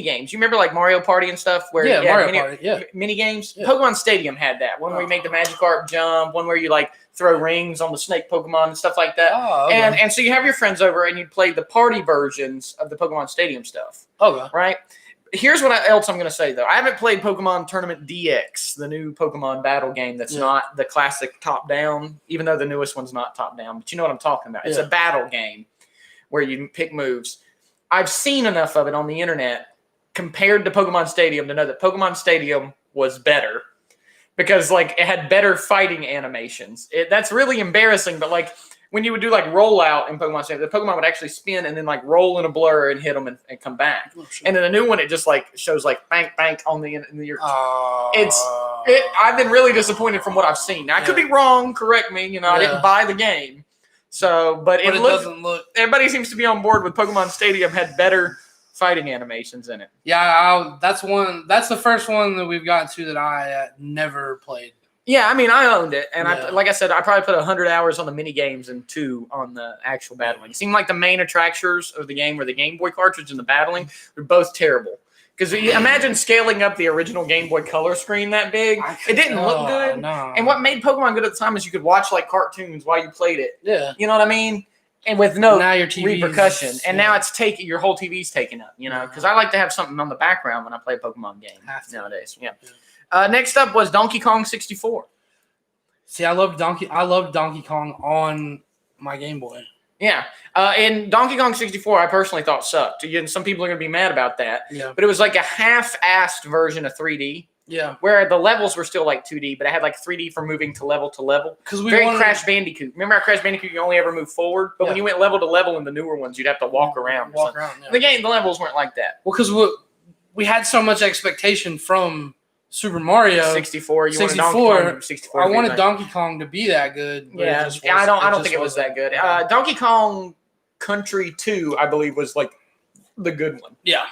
games. You remember like Mario Party and stuff? Where Mario Party. Mini games? Yeah. Pokemon Stadium had that. One where you make the Magikarp jump, one where you like throw rings on the snake Pokemon and stuff like that. Oh, okay. And so you have your friends over and you play the party versions of the Pokemon Stadium stuff. Okay. Right? Here's what else I'm going to say, though. I haven't played Pokemon Tournament DX, the new Pokemon battle game that's not the classic top-down, even though the newest one's not top-down. But you know what I'm talking about. It's a battle game where you pick moves. I've seen enough of it on the internet compared to Pokemon Stadium to know that Pokemon Stadium was better because like it had better fighting animations. That's really embarrassing, but like when you would do like rollout in Pokemon Stadium, the Pokemon would actually spin and then like roll in a blur and hit them and come back. Oh, sure. And then the new one, it just like shows like bank on the end of your. I've been really disappointed from what I've seen. Now, I could be wrong. Correct me. I didn't buy the game. So, but it doesn't look. Everybody seems to be on board with Pokemon Stadium had better fighting animations in it. Yeah, that's the first one that we've got to that I never played. Yeah, I mean, I owned it, and like I said, I probably put 100 hours on the mini games and 2 on the actual battling. It seemed like the main attractions of the game were the Game Boy cartridge and the battling. They're both terrible. Because imagine scaling up the original Game Boy Color screen that big. It didn't look good. No. And what made Pokemon good at the time is you could watch like cartoons while you played it. Yeah. You know what I mean? And with no now your repercussion. And now it's your whole TV's taken up, because I like to have something on the background when I play a Pokemon game nowadays. Yeah. Next up was Donkey Kong 64. See, I loved Donkey Kong on my Game Boy. Yeah. And Donkey Kong 64, I personally thought sucked. Again, some people are going to be mad about that. Yeah. But it was like a half-assed version of 3D. Yeah. Where the levels were still like 2D, but I had like 3D for moving to level to level. Very Crash Bandicoot. Remember how Crash Bandicoot, you only ever move forward? But when you went level to level in the newer ones, you'd have to walk around. The levels weren't like that. Well, because we had so much expectation from Super Mario 64. I wanted Donkey Kong to be that good. Yeah, I don't think it was that good. Donkey Kong Country 2, I believe, was like the good one. Yeah,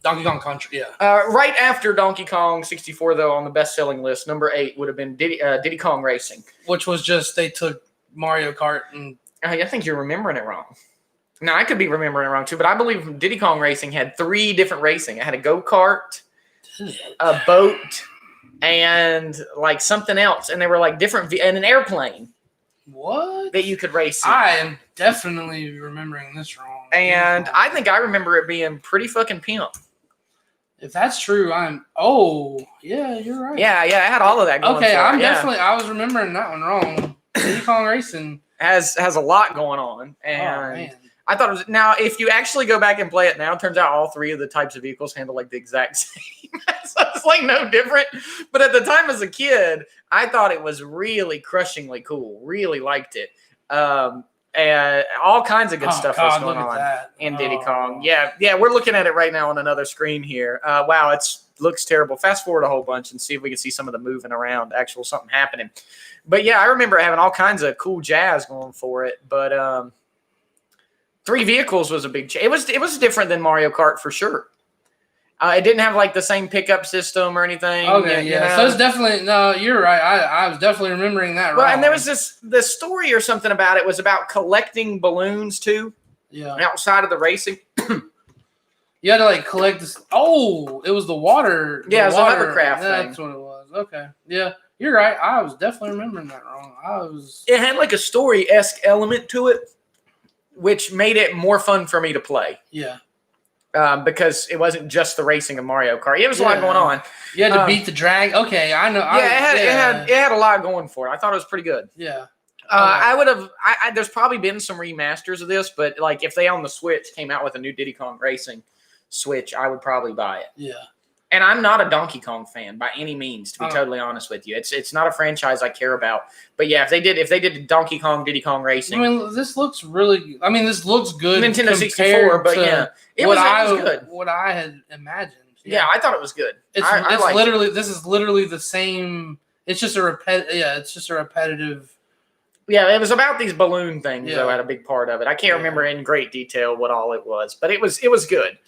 Donkey Kong Country. Yeah. Right after Donkey Kong 64, though, on the best-selling list, number 8 would have been Diddy Kong Racing, which was just they took Mario Kart and. I think you're remembering it wrong. Now I could be remembering it wrong too, but I believe Diddy Kong Racing had 3 different racing. It had a go-kart, a boat, and like something else, and they were like different, and an airplane. What? That you could race in. I am definitely remembering this wrong. And I think I remember it being pretty fucking pimp. If that's true, yeah, you're right. Yeah, I had all of that going Okay, for it. I was remembering that one wrong. Diddy Kong Racing has a lot going on. And I thought it was, now if you actually go back and play it now, it turns out all three of the types of vehicles handle like the exact same. So it's like no different. But at the time as a kid, I thought it was really crushingly cool. Really liked it. And all kinds of good stuff was going on in Diddy Kong. Yeah, we're looking at it right now on another screen here. Wow, looks terrible. Fast forward a whole bunch and see if we can see some of the moving around, something happening. But yeah, I remember having all kinds of cool jazz going for it. But 3 vehicles was a big change. It was different than Mario Kart for sure. It didn't have like the same pickup system or anything. Okay, yeah. You know? So it's definitely you're right. I was definitely remembering that. Well, and there was the story or something about it was about collecting balloons too. Yeah. Outside of the racing. You had to like collect this. Oh, it was the water. Yeah, it was a hovercraft thing. That's what it was. Okay. Yeah, you're right. I was definitely remembering that wrong. It had like a story-esque element to it, which made it more fun for me to play. Yeah. Because it wasn't just the racing of Mario Kart. It was a lot going on. You had to beat the drag. Okay, I know. Yeah, it had a lot going for it. I thought it was pretty good. Yeah. I would have. There's probably been some remasters of this, but like if they on the Switch came out with a new Diddy Kong Racing Switch, I would probably buy it. Yeah. And I'm not a Donkey Kong fan by any means, to be totally honest with you. It's not a franchise I care about. But yeah, if they did Donkey Kong, Diddy Kong Racing. I mean, this looks really. I mean, this looks good. Nintendo 64, but yeah, it was good. What I had imagined. Yeah, I thought it was good. It's literally this is literally the same. It's just a repetitive. Yeah, it was about these balloon things. Though, had a big part of it. I can't remember in great detail what all it was, but it was good.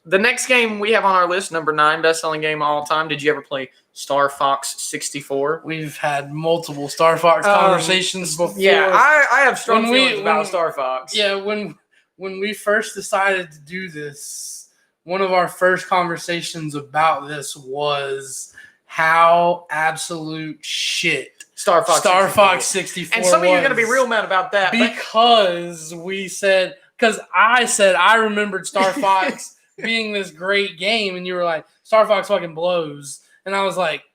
The next game we have on our list, number 9 best-selling game of all time. Did you ever play Star Fox 64? We've had multiple Star Fox conversations before. Yeah, I have strong feelings about Star Fox. Yeah, when we first decided to do this, one of our first conversations about this was how absolute shit Star Fox 64 And some of you are going to be real mad about that. Because I said I remembered Star Fox being this great game, and you were like, Star Fox fucking blows. And I was like,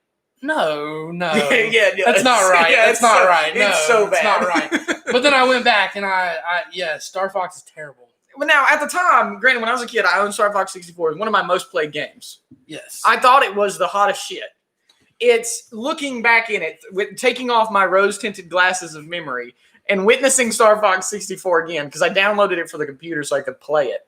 no. That's not right. That's not right. No, it's so bad. It's not right. But then I went back, and Star Fox is terrible. Well, now, at the time, granted, when I was a kid, I owned Star Fox 64. It was one of my most played games. Yes. I thought it was the hottest shit. It's looking back in it, with taking off my rose-tinted glasses of memory and witnessing Star Fox 64 again, because I downloaded it for the computer so I could play it.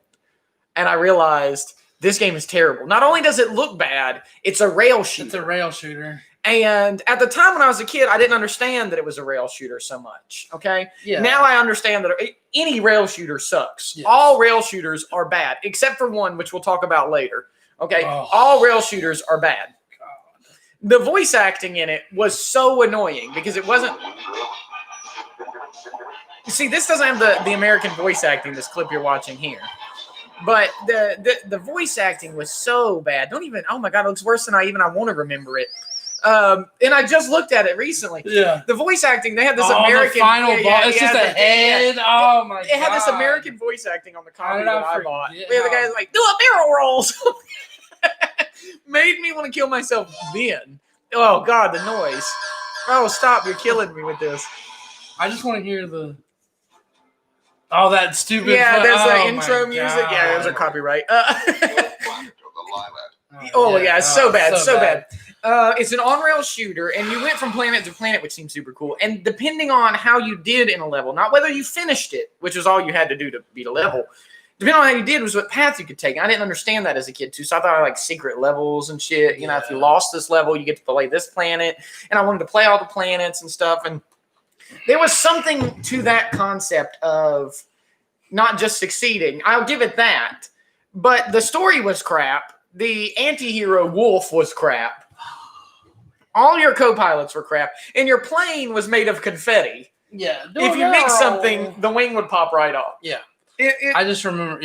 And I realized this game is terrible. Not only does it look bad, it's a rail shooter. It's a rail shooter. And at the time when I was a kid, I didn't understand that it was a rail shooter so much. Okay? Yeah. Now I understand that any rail shooter sucks. Yes. All rail shooters are bad, except for one, which we'll talk about later. Okay? Oh. All rail shooters are bad. God. The voice acting in it was so annoying because it wasn't... You see, this doesn't have the American voice acting, this clip you're watching here. But the voice acting was so bad. Oh my God, it looks worse than I want to remember it. And I just looked at it recently. Yeah. The voice acting, they had this American. The final boss. It's just a head. Oh my God. It had this American voice acting on the copy that I bought. Yeah. Where the guy's like, do a barrel rolls. Made me want to kill myself then. Oh God, the noise. Oh, stop. You're killing me with this. I just want to hear that stupid. Yeah, there's the intro music. God. Yeah, there's a copyright. It's so bad, so bad. It's an on-rail shooter, and you went from planet to planet, which seems super cool. And depending on how you did in a level, not whether you finished it, which was all you had to do to beat a level, depending on how you did was what path you could take. And I didn't understand that as a kid, too. So I thought I like secret levels and shit. You know, if you lost this level, you get to play this planet. And I wanted to play all the planets and stuff. And there was something to that concept of not just succeeding. I'll give it that. But the story was crap. The anti-hero Wolf was crap. All your co-pilots were crap. And your plane was made of confetti. Yeah. If you mix something, the wing would pop right off. Yeah. I just remember,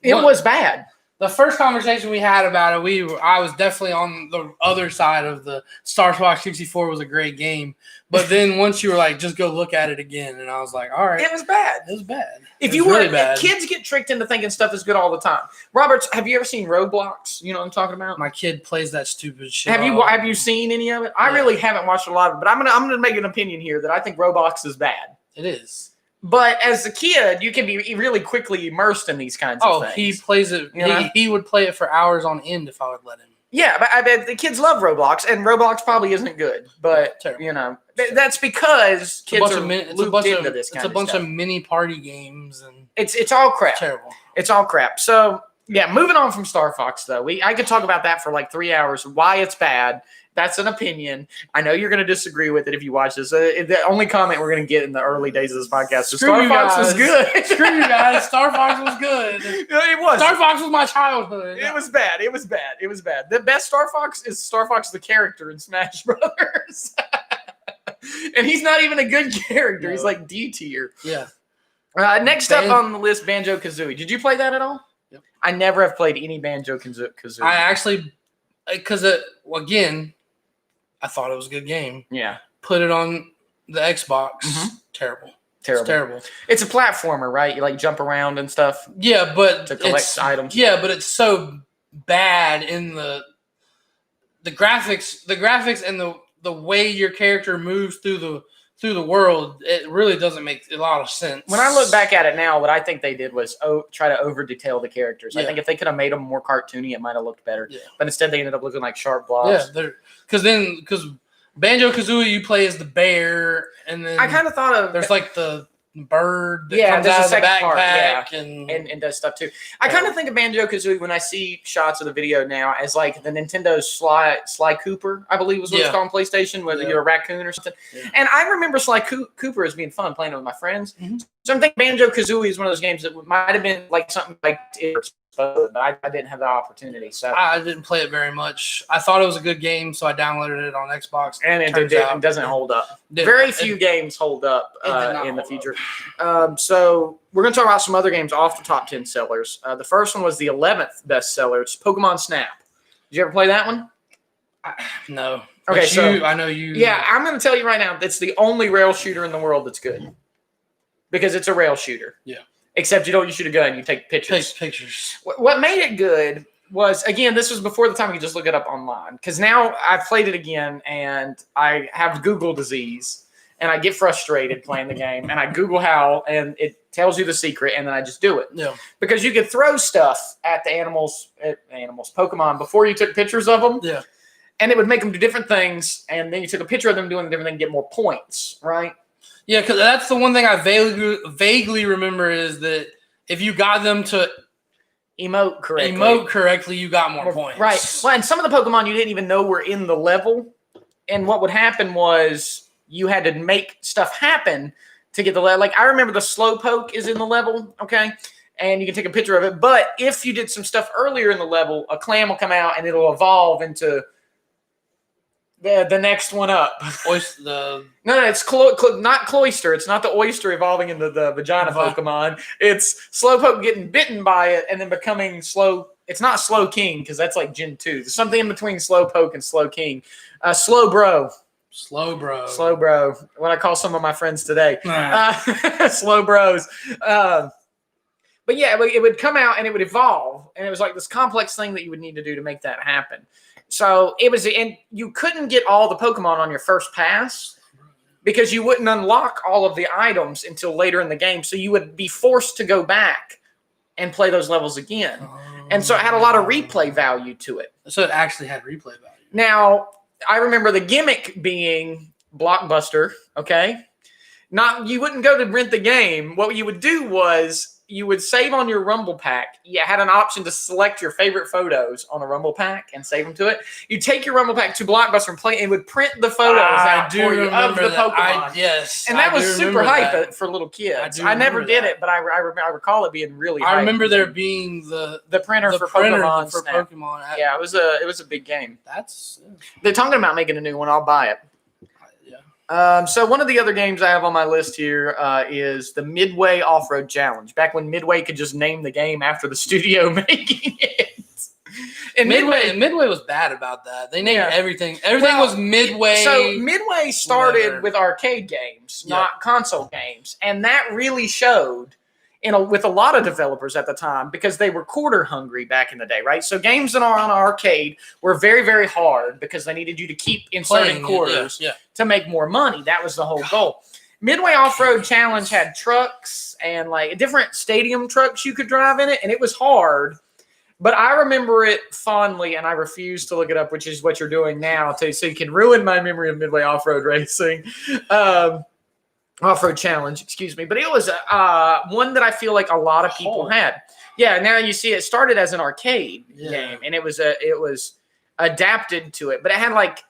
It was bad. The first conversation we had about it, I was definitely on the other side of the Star Fox 64 was a great game. But then once you were like, just go look at it again, and I was like, all right. It was bad. It was bad. If kids get tricked into thinking stuff is good all the time. Roberts, have you ever seen Roblox? You know what I'm talking about? My kid plays that stupid shit. Have you seen any of it? I really haven't watched a lot of it, but I'm gonna make an opinion here that I think Roblox is bad. It is. But as a kid, you can be really quickly immersed in these kinds of things. He plays it. He would play it for hours on end if I would let him. Yeah, but I bet the kids love Roblox, and Roblox probably isn't good. But that's because kids are looped into this kind of stuff. It's a bunch of mini party games, and it's all crap. It's terrible. It's all crap. So yeah, moving on from Star Fox though, I could talk about that for like 3 hours. Why it's bad. That's an opinion. I know you're going to disagree with it if you watch this. The only comment we're going to get in the early days of this podcast is Star Fox was good. Screw you guys. Star Fox was good. It was. Star Fox was my childhood. It was bad. It was bad. It was bad. The best Star Fox is Star Fox the character in Smash Brothers. And he's not even a good character. No. He's like D tier. Yeah. Next up on the list, Banjo-Kazooie. Did you play that at all? Yep. I never have played any Banjo-Kazooie. I actually, because again, I thought it was a good game. Yeah. Put it on the Xbox. Mm-hmm. Terrible. It's terrible. It's a platformer, right? You like jump around and stuff. Yeah, but to collect items. Yeah, but it's so bad in the graphics. The graphics and the way your character moves through the world, it really doesn't make a lot of sense. When I look back at it now, what I think they did was try to over detail the characters. Yeah. I think if they could have made them more cartoony, it might have looked better. Yeah. But instead, they ended up looking like sharp blobs. Yeah, because Banjo-Kazooie, you play as the bear, and then I kind of thought of there's like the bird that comes out of the backpack and does stuff too. I kind of think of Banjo-Kazooie when I see shots of the video now as like the Nintendo Sly Cooper, I believe was what it's called on PlayStation, whether you're a raccoon or something. Yeah. And I remember Sly Cooper as being fun playing it with my friends. Mm-hmm. So I'm thinking Banjo-Kazooie is one of those games that might have been like something like it, but I didn't have the opportunity. So I didn't play it very much. I thought it was a good game, so I downloaded it on Xbox. And it doesn't hold up. Very few games hold up in the future. So we're going to talk about some other games off the top 10 sellers. The first one was the 11th bestseller. It's Pokemon Snap. Did you ever play that one? No. Okay, so I know you. Yeah, I'm going to tell you right now, it's the only rail shooter in the world that's good. Because it's a rail shooter. Yeah. Except you don't shoot a gun, you take pictures. What made it good was, again, this was before the time you could just look it up online. Because now I've played it again, and I have Google disease, and I get frustrated playing the game, and I Google how, and it tells you the secret, and then I just do it. Yeah. Because you could throw stuff at the Pokemon, before you took pictures of them. Yeah. And it would make them do different things, and then you took a picture of them doing the different thing and get more points, right? Yeah, because that's the one thing I vaguely remember is that if you got them to emote correctly, you got more points. Right. Well, and some of the Pokemon you didn't even know were in the level. And what would happen was you had to make stuff happen to get the level. Like, I remember the Slowpoke is in the level, okay? And you can take a picture of it. But if you did some stuff earlier in the level, a clam will come out and it'll evolve into the next one up. No, it's not Cloyster. It's not the oyster evolving into the vagina Pokemon. It's Slowpoke getting bitten by it and then becoming Slow. It's not Slow King because that's like Gen 2. There's something in between Slowpoke and Slow King. Slow Bro. What I call some of my friends today. Slow Bros. But yeah, it would come out and it would evolve. And it was like this complex thing that you would need to do to make that happen. So it was, and you couldn't get all the Pokemon on your first pass because you wouldn't unlock all of the items until later in the game. So you would be forced to go back and play those levels again. And so it had a lot of replay value to it. So it actually had replay value. Now, I remember the gimmick being Blockbuster, okay? You wouldn't go to rent the game. What you would do was you would save on your Rumble Pack. You had an option to select your favorite photos on a Rumble Pack and save them to it. You take your Rumble Pack to Blockbuster and play, and would print the photos out for you of the Pokemon. Yes, and that was super hype for little kids. I never did it, but I recall it being really. I remember there being the printer for Pokemon. Yeah, it was a big game. They're talking about making a new one. I'll buy it. So one of the other games I have on my list here is the Midway Off-Road Challenge. Back when Midway could just name the game after the studio making it. And Midway was bad about that. They named everything. Everything was Midway. So Midway started with arcade games, not console games, and that really showed with a lot of developers at the time because they were quarter hungry back in the day, right? So games that are on arcade were very, very hard because they needed you to keep inserting quarters to make more money. That was the whole goal. Midway Off-Road Challenge had trucks and like different stadium trucks you could drive in it, and it was hard. But I remember it fondly, and I refuse to look it up, which is what you're doing now, so you can ruin my memory of Midway Off-Road Racing. Off-Road Challenge, excuse me. But it was one that I feel like a lot of people had. Yeah, now you see it started as an arcade game, and it was adapted to it. But it had like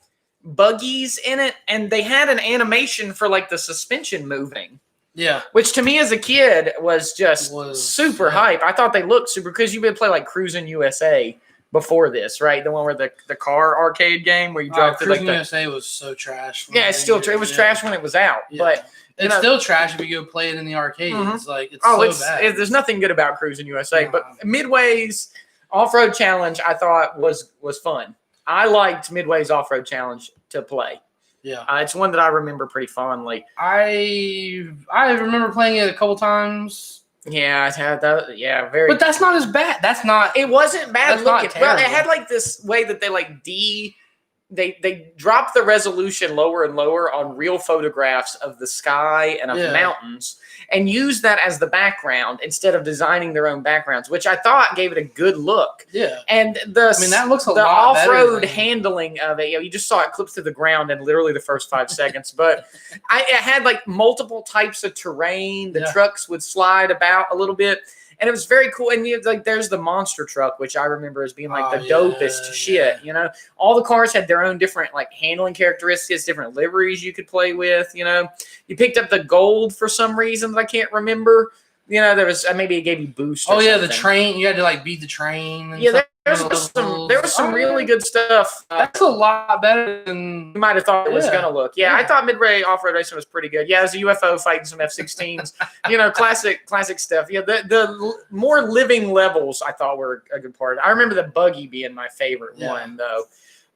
buggies in it, and they had an animation for like the suspension moving. Yeah. Which to me as a kid was just super hype. I thought they looked super because you would play like Cruisin' USA before this, right? The one where the car arcade game where you drive to Cruisin' USA was so trash. Yeah, it's still it was trash when it was out. Yeah. But it's still trash if you go play it in the arcade. It's like it's so bad. There's nothing good about Cruisin' USA. But Midway's Off-Road Challenge I thought was fun. I liked Midway's Off-Road Challenge to play. Yeah, it's one that I remember pretty fondly. I remember playing it a couple times. Yeah, I had that. Yeah, very. But that's not as bad. That's not. It wasn't bad that's looking. Well, it had like this way that they like they dropped the resolution lower and lower on real photographs of the sky and of mountains, and used that as the background instead of designing their own backgrounds, which I thought gave it a good look. Yeah, and that looks a lot off-road handling of it. You just saw it clip through the ground in literally the first 5 seconds. But it had like multiple types of terrain. The trucks would slide about a little bit. And it was very cool. And there's the monster truck, which I remember as being like the dopest shit. You know, all the cars had their own different like handling characteristics, different liveries you could play with. You know, you picked up the gold for some reason that I can't remember. You know, there was maybe it gave you boost. Oh yeah, the train. You had to like beat the train. And there was some really good stuff. That's a lot better than you might have thought it was going to look. Yeah, I thought Midway Off-Road Racing was pretty good. Yeah, it was a UFO fighting some F-16s. You know, classic stuff. Yeah, the more living levels I thought were a good part. I remember the buggy being my favorite one though.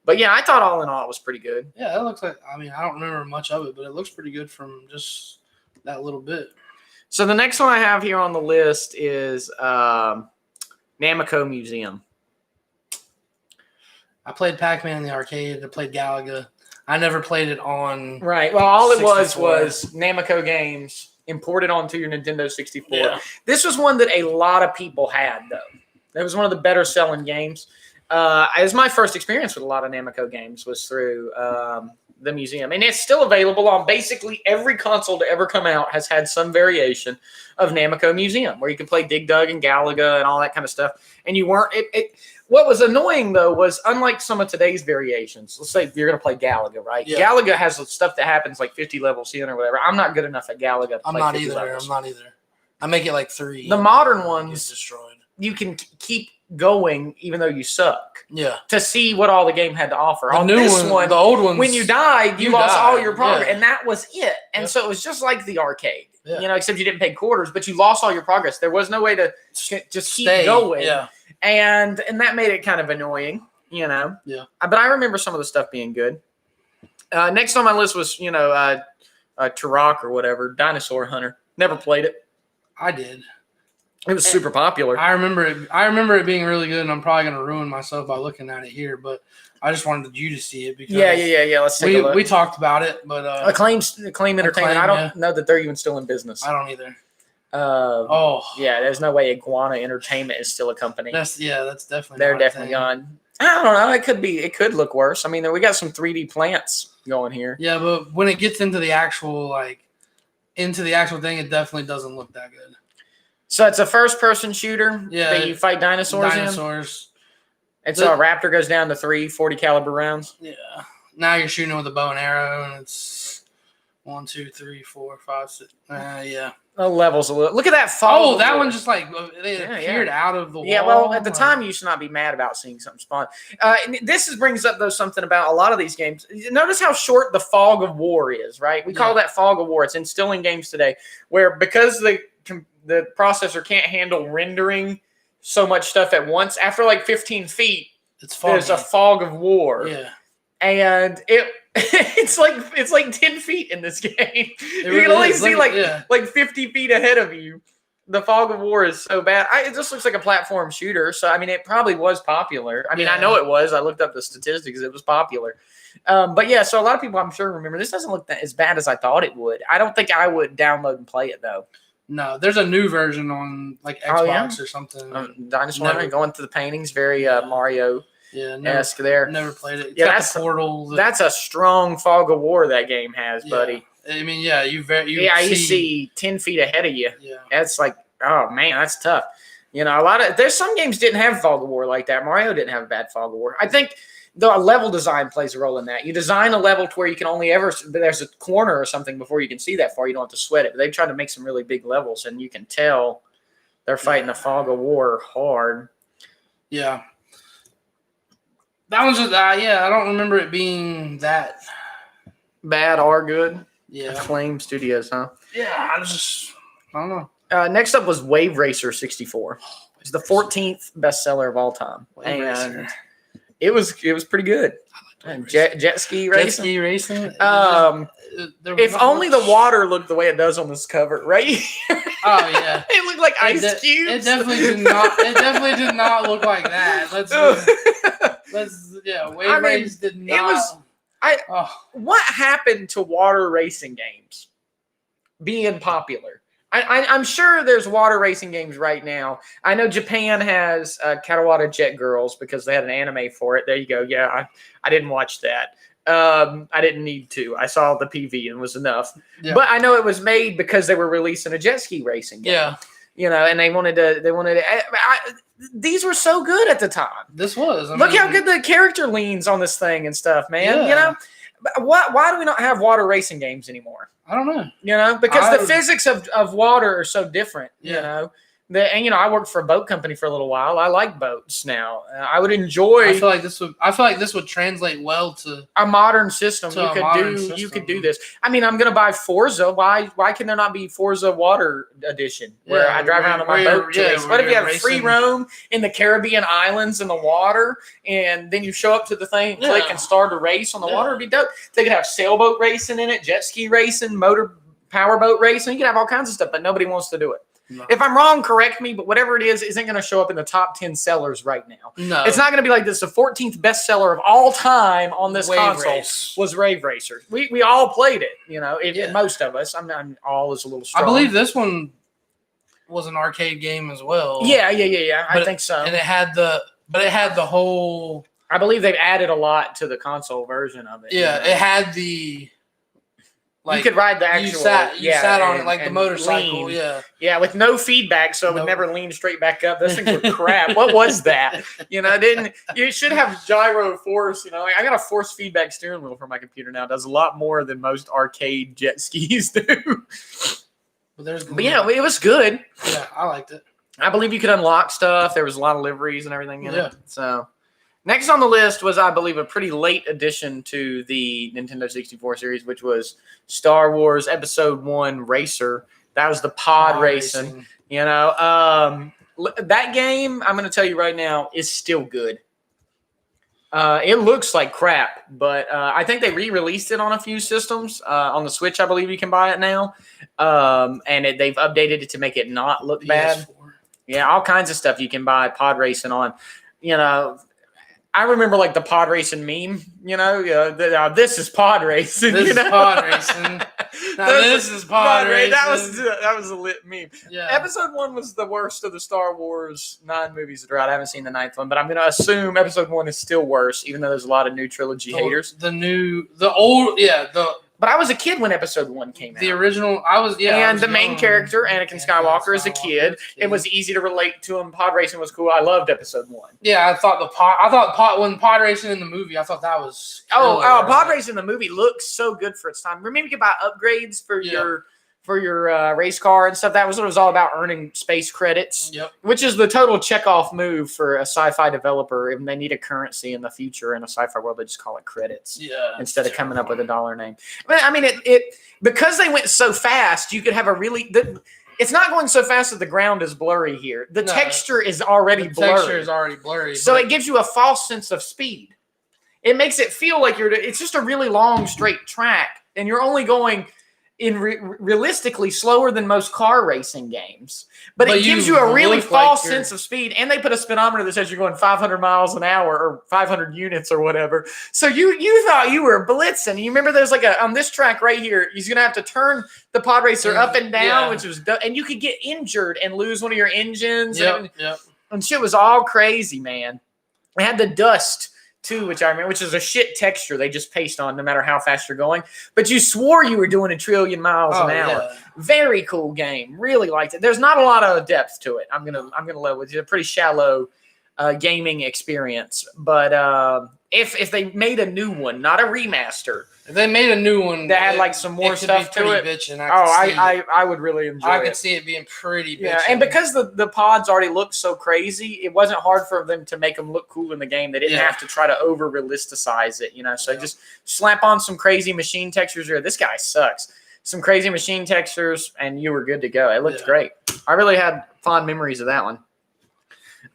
But yeah, I thought all in all it was pretty good. Yeah, it looks like. I mean, I don't remember much of it, but it looks pretty good from just that little bit. So the next one I have here on the list is Namco Museum. I played Pac-Man in the arcade. I played Galaga. I never played it on. Right. Well, all it was Namco games imported onto your Nintendo 64. Yeah. This was one that a lot of people had, though. It was one of the better selling games. It was my first experience with a lot of Namco games was through the museum. And it's still available on basically every console to ever come out has had some variation of Namco Museum where you can play Dig Dug and Galaga and all that kind of stuff. And you weren't what was annoying, though, was unlike some of today's variations, let's say you're going to play Galaga, right? Yeah. Galaga has stuff that happens like 50 levels in or whatever. I'm not good enough at Galaga to play 50 levels. I'm not either. I make it like 3. The modern ones, destroyed. You can keep going even though you suck. Yeah. To see what all the game had to offer. The old ones. When you died, you lost all your progress. Yeah. And that was it. And so it was just like the arcade. Yeah. You know, except you didn't pay quarters, but you lost all your progress. There was no way to just keep going. Yeah. And that made it kind of annoying, you know. Yeah. But I remember some of the stuff being good. Next on my list was, Turok or whatever, Dinosaur Hunter. Never played it. I did. It was super popular. I remember it being really good, and I'm probably going to ruin myself by looking at it here, but I just wanted you to see it because yeah. Let's take a look. We talked about it, but Acclaim Entertainment. I don't know that they're even still in business. I don't either. Yeah, there's no way Iguana Entertainment is still a company. That's definitely. They're definitely gone. I don't know. It could look worse. I mean, we got some 3D plants going here. Yeah, but when it gets into the actual thing, it definitely doesn't look that good. So it's a first-person shooter. Yeah, that you fight dinosaurs. And so a raptor goes down to 3 40 caliber rounds. Yeah. Now you're shooting with a bow and arrow, and 1, 2, 3, 4, 5, 6. Yeah. The levels a little. Look at that fall. Oh, that one just like they appeared out of the wall. Yeah, well, at the time you should not be mad about seeing something spawn. And this brings up though something about a lot of these games. Notice how short the fog of war is, right? We call that fog of war. It's still in games today, where because the processor can't handle rendering so much stuff at once. After like 15 feet, there's a fog of war. Yeah, and it's like 10 feet in this game. You can only see like 50 feet ahead of you. The fog of war is so bad. It just looks like a platform shooter. So, I mean, it probably was popular. I mean, I know it was. I looked up the statistics. It was popular. But, yeah, so a lot of people, I'm sure, remember. This doesn't look as bad as I thought it would. I don't think I would download and play it, though. No, there's a new version on, like, Xbox or something. Dinosaur going through the paintings. Very Mario. Yeah, there. Never played it. That's the portal. That's a strong fog of war that game has, buddy. I mean, you see 10 feet ahead of you. Yeah, that's like, oh man, that's tough. You know, there's some games didn't have fog of war like that. Mario didn't have a bad fog of war. I think the level design plays a role in that. You design a level to where you can only there's a corner or something before you can see that far. You don't have to sweat it. But they've tried to make some really big levels, and you can tell they're fighting the fog of war hard. Yeah. That one's just, I don't remember it being that bad or good. Yeah. Acclaim Studios, huh? Yeah, I don't know. Next up was Wave Racer 64. It's the 14th bestseller of all time. And it was pretty good. Jet ski racing. Jet ski racing. If only the water looked the way it does on this cover, right? Oh yeah, it looked like ice cubes. It definitely did not. It definitely did not look like that. Wave Race did not. What happened to water racing games being popular? I'm sure there's water racing games right now. I know Japan has Karawata Jet Girls because they had an anime for it. There you go. Yeah, I didn't watch that. I didn't need to. I saw the PV and was enough. Yeah. But I know it was made because they were releasing a jet ski racing game. Yeah. You know, and they wanted to. These were so good at the time. This was. Look how good the character leans on this thing and stuff, man. Yeah. You know, why do we not have water racing games anymore? I don't know. You know, because the physics of water are so different. Yeah. You know. And I worked for a boat company for a little while. I like boats now. I would enjoy. I feel like this would translate well to a modern system. You could do this. I mean, I'm gonna buy Forza. Why can there not be Forza Water Edition where I drive around on my boat? What if you have free roam in the Caribbean islands in the water, and then you show up to the thing, click, and start a race on the water? It'd be dope. They could have sailboat racing in it, jet ski racing, powerboat racing. You could have all kinds of stuff, but nobody wants to do it. No. If I'm wrong, correct me, but whatever it is, isn't going to show up in the top 10 sellers right now. No. It's not going to be like this. The 14th bestseller of all time on this console was Wave Racer. We all played it, you know, most of us. I'm all is a little strong. I believe this one was an arcade game as well. Yeah. I think so. And it had the whole. I believe they've added a lot to the console version of it. Yeah, it had the. Like, you could ride the actual. You sat on it like the motorcycle. Lean. Yeah, with no feedback, so it would never lean straight back up. Those things were crap. What was that? You know, you should have gyro force. You know, I got a force feedback steering wheel for my computer now. It does a lot more than most arcade jet skis do. But it was good. Yeah, I liked it. I believe you could unlock stuff. There was a lot of liveries and everything in it. So. Next on the list was, I believe, a pretty late addition to the Nintendo 64 series, which was Star Wars Episode 1 Racer. That was the pod racing. You know, that game, I'm going to tell you right now, is still good. It looks like crap, but I think they re-released it on a few systems. On the Switch, I believe you can buy it now. And they've updated it to make it not look bad. Yeah, all kinds of stuff you can buy pod racing on. You know, I remember like the pod racing meme, you know, this is pod racing. This is pod racing. This is pod racing. That was a lit meme. Yeah. Episode 1 was the worst of the Star Wars 9 movies that are out. I haven't seen the 9th one, but I'm going to assume Episode 1 is still worse, even though there's a lot of new trilogy haters. The But I was a kid when episode 1 came out. The original, and the main character, Anakin Skywalker, is a kid. It was easy to relate to him. Pod racing was cool. I loved episode 1. Yeah, when pod racing in the movie, I thought that was pod racing in the movie looks so good for its time. Remember, you could buy upgrades for your race car and stuff. That was what it was all about, earning space credits. Yep. Which is the total check-off move for a sci-fi developer. If they need a currency in the future in a sci-fi world, they just call it credits. Yeah. Instead of coming up with a dollar name. But I mean, it because they went so fast, you could have a really. It's not going so fast that the ground is blurry here. The texture is already blurry. Texture is already blurry. So it gives you a false sense of speed. It makes it feel like it's just a really long straight track, and you're only going realistically slower than most car racing games, but it gives you a really false sense of speed. And they put a speedometer that says you're going 500 miles an hour or 500 units or whatever. So you thought you were blitzing. You remember there's on this track right here, he's going to have to turn the pod racer up and down, which was, and you could get injured and lose one of your engines. And shit was all crazy, man. It had the dust too, which I remember, which is a shit texture they just paste on no matter how fast you're going. But you swore you were doing 1 trillion miles an hour. Yeah. Very cool game. Really liked it. There's not a lot of depth to it. I'm gonna level with you. A pretty shallow gaming experience. But if they made a new one, not a remaster. If they made a new one that had some more stuff to it. Bitchin', I would really enjoy it. I could see it being pretty bitchin'. Yeah, and because the pods already look so crazy, it wasn't hard for them to make them look cool in the game. They didn't have to try to over realisticize it, So just slap on some crazy machine textures here. This guy sucks. Some crazy machine textures, and you were good to go. It looked great. I really had fond memories of that one.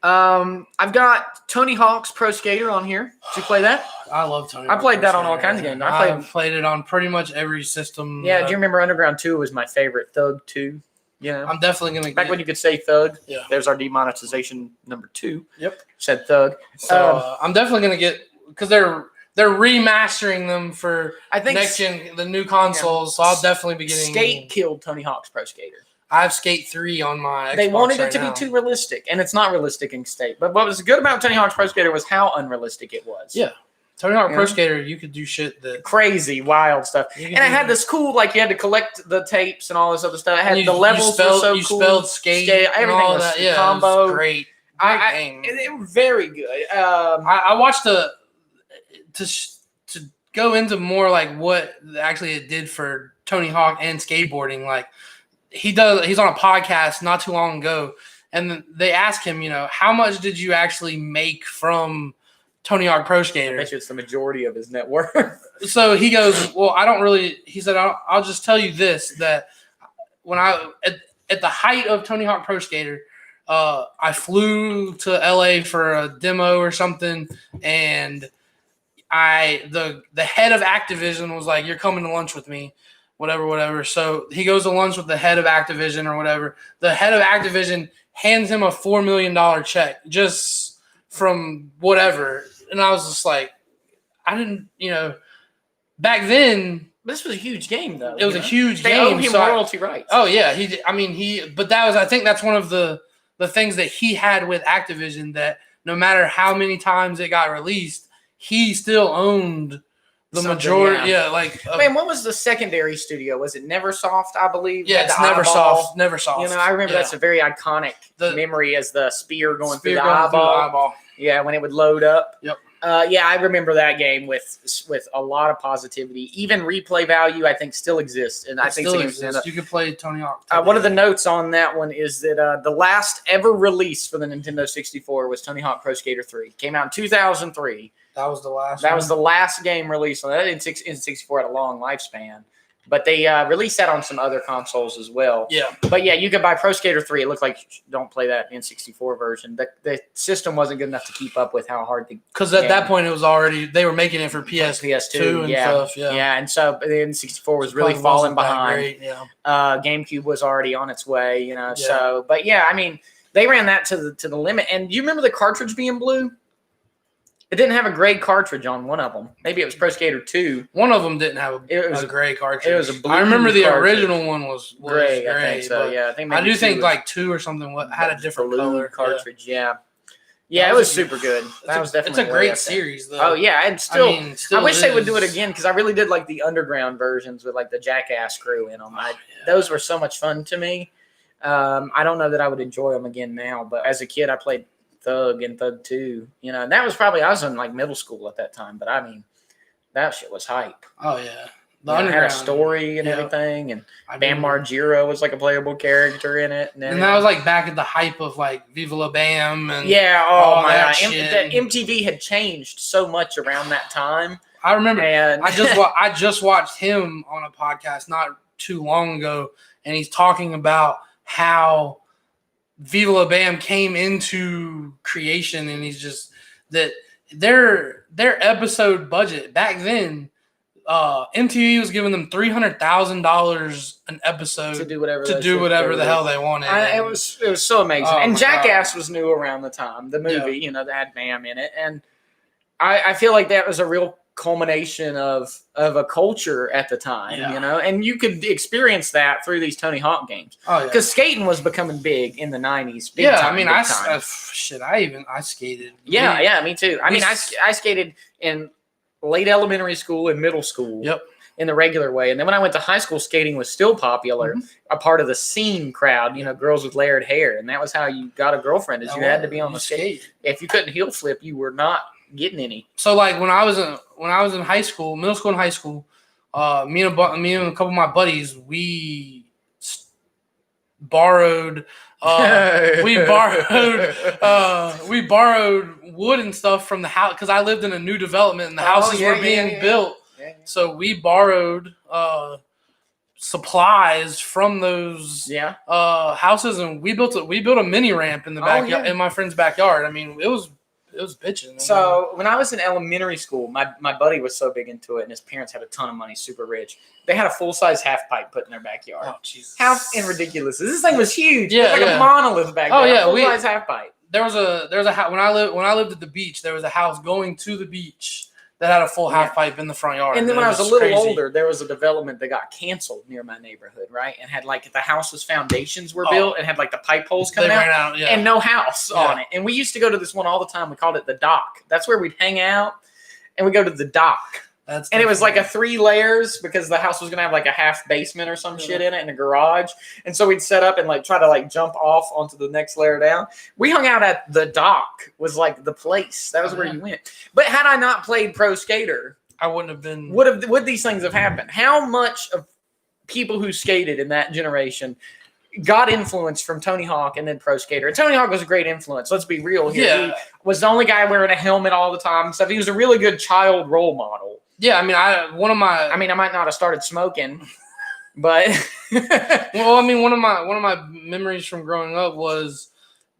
I've got Tony Hawk's Pro Skater on here. Did you play that? I love Tony Hawk. I played that on all kinds of games. I played it on pretty much every system. Yeah, do you remember Underground 2 was my favorite? Thug 2. I'm definitely going to back when you could say Thug. Yeah. There's our demonetization number 2. Yep. Said Thug. So I'm definitely going to get, because they're remastering them for next gen, the new consoles. So I'll definitely be getting. Skate killed Tony Hawk's Pro Skater. I have Skate 3 on my Xbox. They wanted it to be too realistic, and it's not realistic in Skate. But what was good about Tony Hawk's Pro Skater was how unrealistic it was. Yeah. Tony Hawk Pro Skater, you could do shit that... Crazy, wild stuff. And it had this cool, you had to collect the tapes and all this other stuff. It had the levels were so cool. You spelled skate everything and all was that. Yeah, combo. It was great. They were very good. I watched to go into more what actually it did for Tony Hawk and skateboarding, he's on a podcast not too long ago, and they asked him, how much did you actually make from Tony Hawk Pro Skater? I bet you it's the majority of his net worth. So he goes, well, I don't really, he said, I'll just tell you this, that when at the height of Tony Hawk Pro Skater, I flew to LA for a demo or something, and the head of Activision was like, you're coming to lunch with me. Whatever. So he goes to lunch with the head of Activision or whatever. The head of Activision hands him a $4 million check just from whatever. And I was just like, I didn't, back then. This was a huge game, though. It was a huge game. They owed him royalty rights. Oh, yeah. But that was, I think that's one of the things that he had with Activision, that no matter how many times it got released, he still owned the majority, what was the secondary studio? Was it Neversoft, I believe? Yeah, it's Neversoft. Neversoft. I remember that's a very iconic memory as the spear going through the eyeball. Yeah, when it would load up. Yep. I remember that game with a lot of positivity. Even replay value, I think, still exists. And I think still exists. You could play Tony Hawk. One of the notes on that one is that the last ever release for the Nintendo 64 was Tony Hawk Pro Skater 3. Came out in 2003. That was the last. That was the last game released on that. N64 had a long lifespan, but they released that on some other consoles as well. Yeah. But yeah, you could buy Pro Skater 3. It looked like don't play that N64 version. The system wasn't good enough to keep up with how hard the because at that point it was already they were making it for PS2 and stuff. Yeah, and so the N64 was really falling behind. Great, yeah. GameCube was already on its way. So but yeah, they ran that to the limit. And you remember the cartridge being blue? It didn't have a gray cartridge on one of them. Maybe it was Pro Skater 2. One of them didn't have a gray cartridge. It was a blue. I remember the cartridge. original one was gray. I think so. Yeah, I think I do think 2 or something had a different color cartridge. Yeah. Yeah, it was super good. That was definitely. It's a great series, though. Oh yeah, and I wish they would do it again because I really did like the underground versions with like the Jackass crew in them. Those were so much fun to me. I don't know that I would enjoy them again now, but as a kid, I played Thug and Thug 2. You know, and that was probably I was in like middle school at that time. But I mean, that shit was hype. Oh yeah. The underground had a story and everything, and Bam Margera was like a playable character in it. And that was like back at the hype of like Viva La Bam and all my God. MTV had changed so much around that time. I remember, and I just watched him on a podcast not too long ago, and he's talking about how Viva La Bam came into creation, and he's just that their episode budget back then. MTV was giving them $300,000 an episode to do whatever the hell they wanted. It was so amazing. And Jackass was new around the time. The movie, you know, that had Bam in it, and I feel like that was a real culmination of a culture at the time. You know, and you could experience that through these Tony Hawk games. Because skating was becoming big in the '90s. I mean, I skated. Yeah, me too. I mean, I skated in late elementary school and middle school in the regular way. And then when I went to high school, skating was still popular, a part of the scene crowd, you know, girls with layered hair. And that was how you got a girlfriend, is you had to be on the skate. If you couldn't heel flip, you were not getting any. So like when I was in high school, middle school and high school, me and a couple of my buddies, we borrowed wood and stuff from the house because I lived in a new development and the houses were being built. So we borrowed supplies from those houses, and we built a mini ramp in the backyard in my friend's backyard. I mean, it was bitching. So when I was in elementary school, my buddy was so big into it, and his parents had a ton of money, super rich. They had a full-size half pipe put in their backyard. Oh, Jesus. How ridiculous. This thing was huge. It was like a monolith back there. Full-size half pipe. There was a house when I lived at the beach. There was a house going to the beach that had a full half pipe in the front yard. And then when I was a little older, there was a development that got canceled near my neighborhood, right? And had like the house's foundations were built and had like the pipe holes coming out and no house on it. And we used to go to this one all the time. We called it the dock. That's where we'd hang out, and we go to the dock. And it was like a 3 layers because the house was going to have like a half basement or some shit in it and a garage. And so we'd set up and like try to like jump off onto the next layer down. We hung out at the dock was like the place. That was where you went. But had I not played Pro Skater, I wouldn't have been. Would these things have happened? How much of people who skated in that generation got influence from Tony Hawk and then Pro Skater? And Tony Hawk was a great influence. Let's be real here. Yeah. He was the only guy wearing a helmet all the time and stuff. He was a really good child role model. Yeah, I mean, I might not have started smoking, but well, I mean, one of my memories from growing up was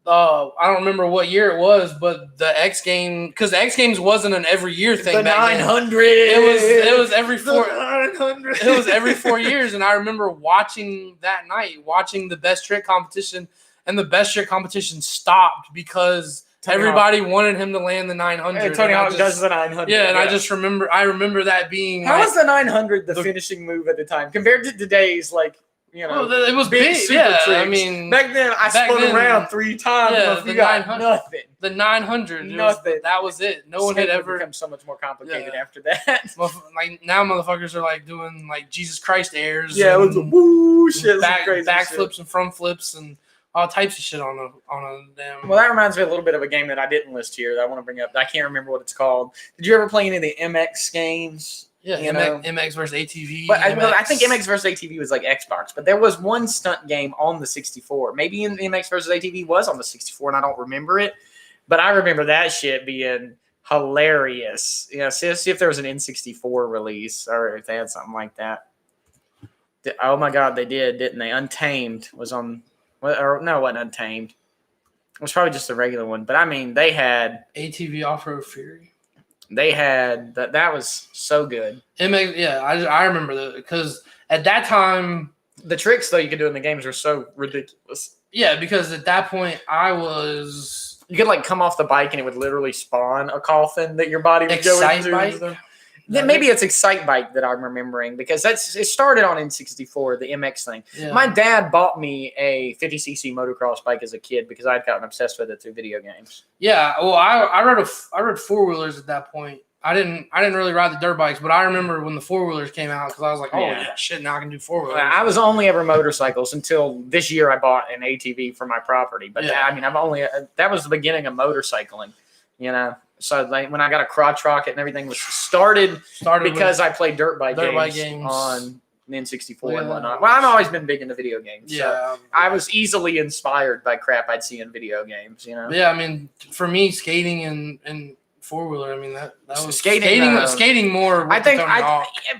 I don't remember what year it was, but the X game, because the X Games wasn't an every year thing. The 900. It was every 4. 900. It was every 4 years, and I remember watching the best trick competition, and the best trick competition stopped because everybody wanted him to land the 900. And Tony Hawk does the 900. Yeah, and I remember that being. How was the 900 the finishing move at the time compared to today's, like, you know? Well, it was big. Super tricks. I mean, back then I spun around 3 times. Yeah, the 900. Nothing. The 900. Nothing. That was it. No one had ever become so much more complicated after that. Like now, motherfuckers are like doing like Jesus Christ airs. Yeah, it was a woo shit. Back flips and front flips and all types of shit on a damn. Well, that reminds me a little bit of a game that I didn't list here that I want to bring up. I can't remember what it's called. Did you ever play any of the MX games? Yeah, MX versus ATV. But I think MX versus ATV was like Xbox, but there was one stunt game on the 64. Maybe in MX versus ATV was on the 64, and I don't remember it. But I remember that shit being hilarious. You know, see if there was an N64 release or if they had something like that. Oh my God, they did, didn't they? Untamed was on. Or no, it wasn't Untamed. It was probably just a regular one. But I mean, they had ATV Off-Road Fury. They had that was so good. I remember that because at that time the tricks though you could do in the games were so ridiculous. Yeah, because at that point you could like come off the bike and it would literally spawn a coffin that your body would go into. Then maybe it's Excite Bike that I'm remembering because it started on N64, the MX thing. Yeah. My dad bought me a 50cc motocross bike as a kid because I'd gotten obsessed with it through video games. Yeah, well, I rode four-wheelers at that point. I didn't really ride the dirt bikes, but I remember when the four-wheelers came out because I was like, oh, yeah, shit, now I can do four-wheelers. I was only ever motorcycles until this year I bought an ATV for my property. But that was the beginning of motorcycling, you know. So when I got a crotch rocket and everything was started because I played dirt bike games on the N64 and whatnot. Well, I've always been big into video games. Yeah. So I was easily inspired by crap I'd see in video games, you know. Yeah, I mean, for me, skating and four-wheeler, I mean, that was skating more. I think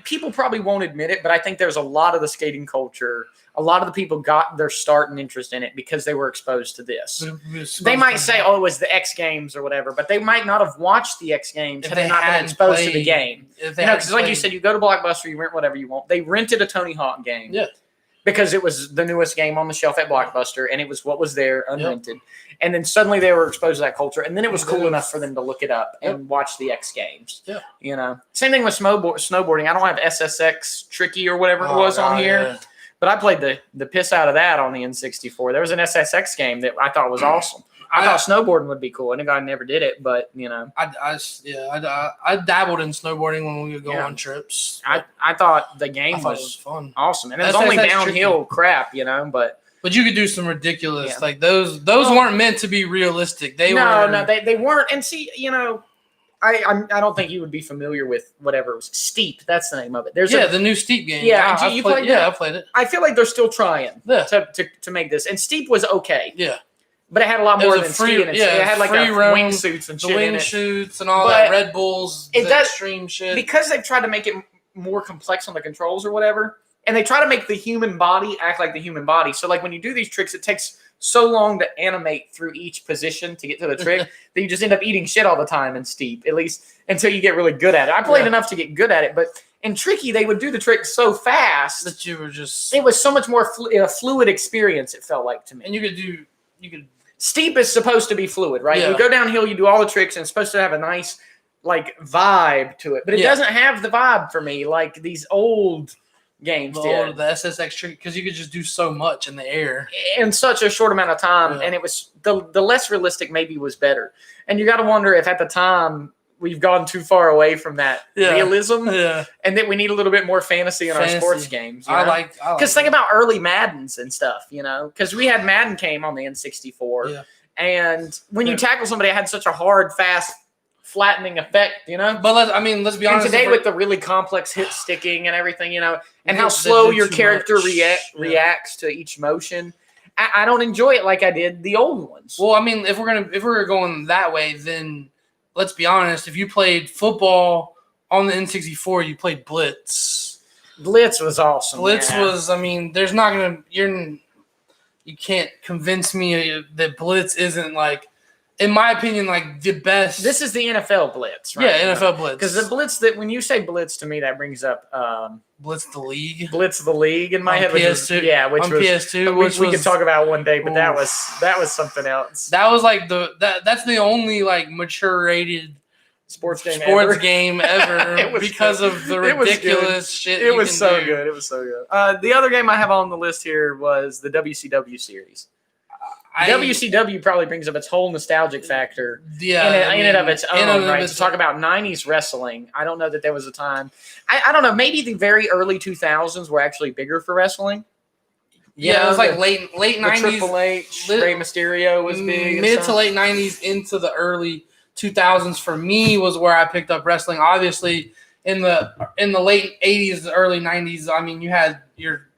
people probably won't admit it, but I think there's a lot of the skating culture. A lot of the people got their start and interest in it because they were exposed to this. They might say, oh, it was the X Games or whatever, but they might not have watched the X Games had they not been exposed to the game. Because like you said, you go to Blockbuster, you rent whatever you want. They rented a Tony Hawk game. Yeah. Because it was the newest game on the shelf at Blockbuster, and it was what was there, unrented. And then suddenly they were exposed to that culture, and then it was cool enough for them to look it up and watch the X Games. Yeah. You know? Same thing with snowboarding. I don't have SSX Tricky or whatever it was on here. Yeah. But I played the piss out of that on the N64. There was an SSX game that I thought was awesome. I thought snowboarding would be cool. I never did it, but you know. I dabbled in snowboarding when we would go on trips. I thought the game was fun, awesome, and it was only downhill crap, you know. But you could do some ridiculous like those weren't meant to be realistic. They weren't. And see, you know. I don't think you would be familiar with whatever it was. Steep, that's the name of it. There's the new Steep game. Yeah, I played it. I feel like they're still trying to make this. And Steep was okay. Yeah. But it had a lot more than ski in it. Yeah, it had like wingsuits and shit in it. Wingsuits and all that Red Bulls, extreme shit. Because they've tried to make it more complex on the controls or whatever, and they try to make the human body act like the human body. So like when you do these tricks, it takes so long to animate through each position to get to the trick that you just end up eating shit all the time in Steep, at least until you get really good at it. I played enough to get good at it, but in Tricky, they would do the trick so fast that you were just... It was so much more a fluid experience, it felt like to me. And you could... Steep is supposed to be fluid, right? Yeah. You go downhill, you do all the tricks, and it's supposed to have a nice like vibe to it. But it doesn't have the vibe for me like these old... games did. The SSX trick, because you could just do so much in the air in such a short amount of time, and it was the less realistic maybe was better. And you got to wonder if at the time we've gone too far away from that realism, and that we need a little bit more fantasy in our sports games. You know? I like because think about early Maddens and stuff, you know, because we had Madden came on the N64, and when you tackle somebody, it had such a hard, fast, flattening effect, you know. But let's be honest. And today with the really complex hit sticking and everything, you know, and how slow your character reacts to each motion, I don't enjoy it like I did the old ones. Well, I mean, if we're going that way, then let's be honest. If you played football on the N64, you played Blitz. Blitz was awesome. Blitz was. I mean, there's not gonna. You can't convince me that Blitz isn't like. In my opinion, like the best. This is the NFL Blitz, right? Yeah, NFL Blitz. Because the Blitz that when you say Blitz to me, that brings up Blitz the League. Blitz the League in my head. PS2. Which was PS2. We could talk about one day, but that was something else. That was like that's the only like mature rated sports game ever because of the ridiculous shit. It was so good. It was so good. The other game I have on the list here was the WCW series. WCW probably brings up its whole nostalgic factor in and of its own, right? To talk about 90s wrestling, I don't know that there was a time. I don't know, maybe the very early 2000s were actually bigger for wrestling. Yeah, it was like late 90s. Triple H, Rey Mysterio was big. Mid to late 90s into the early 2000s for me was where I picked up wrestling. Obviously, in the late 80s, the early 90s, I mean, you had your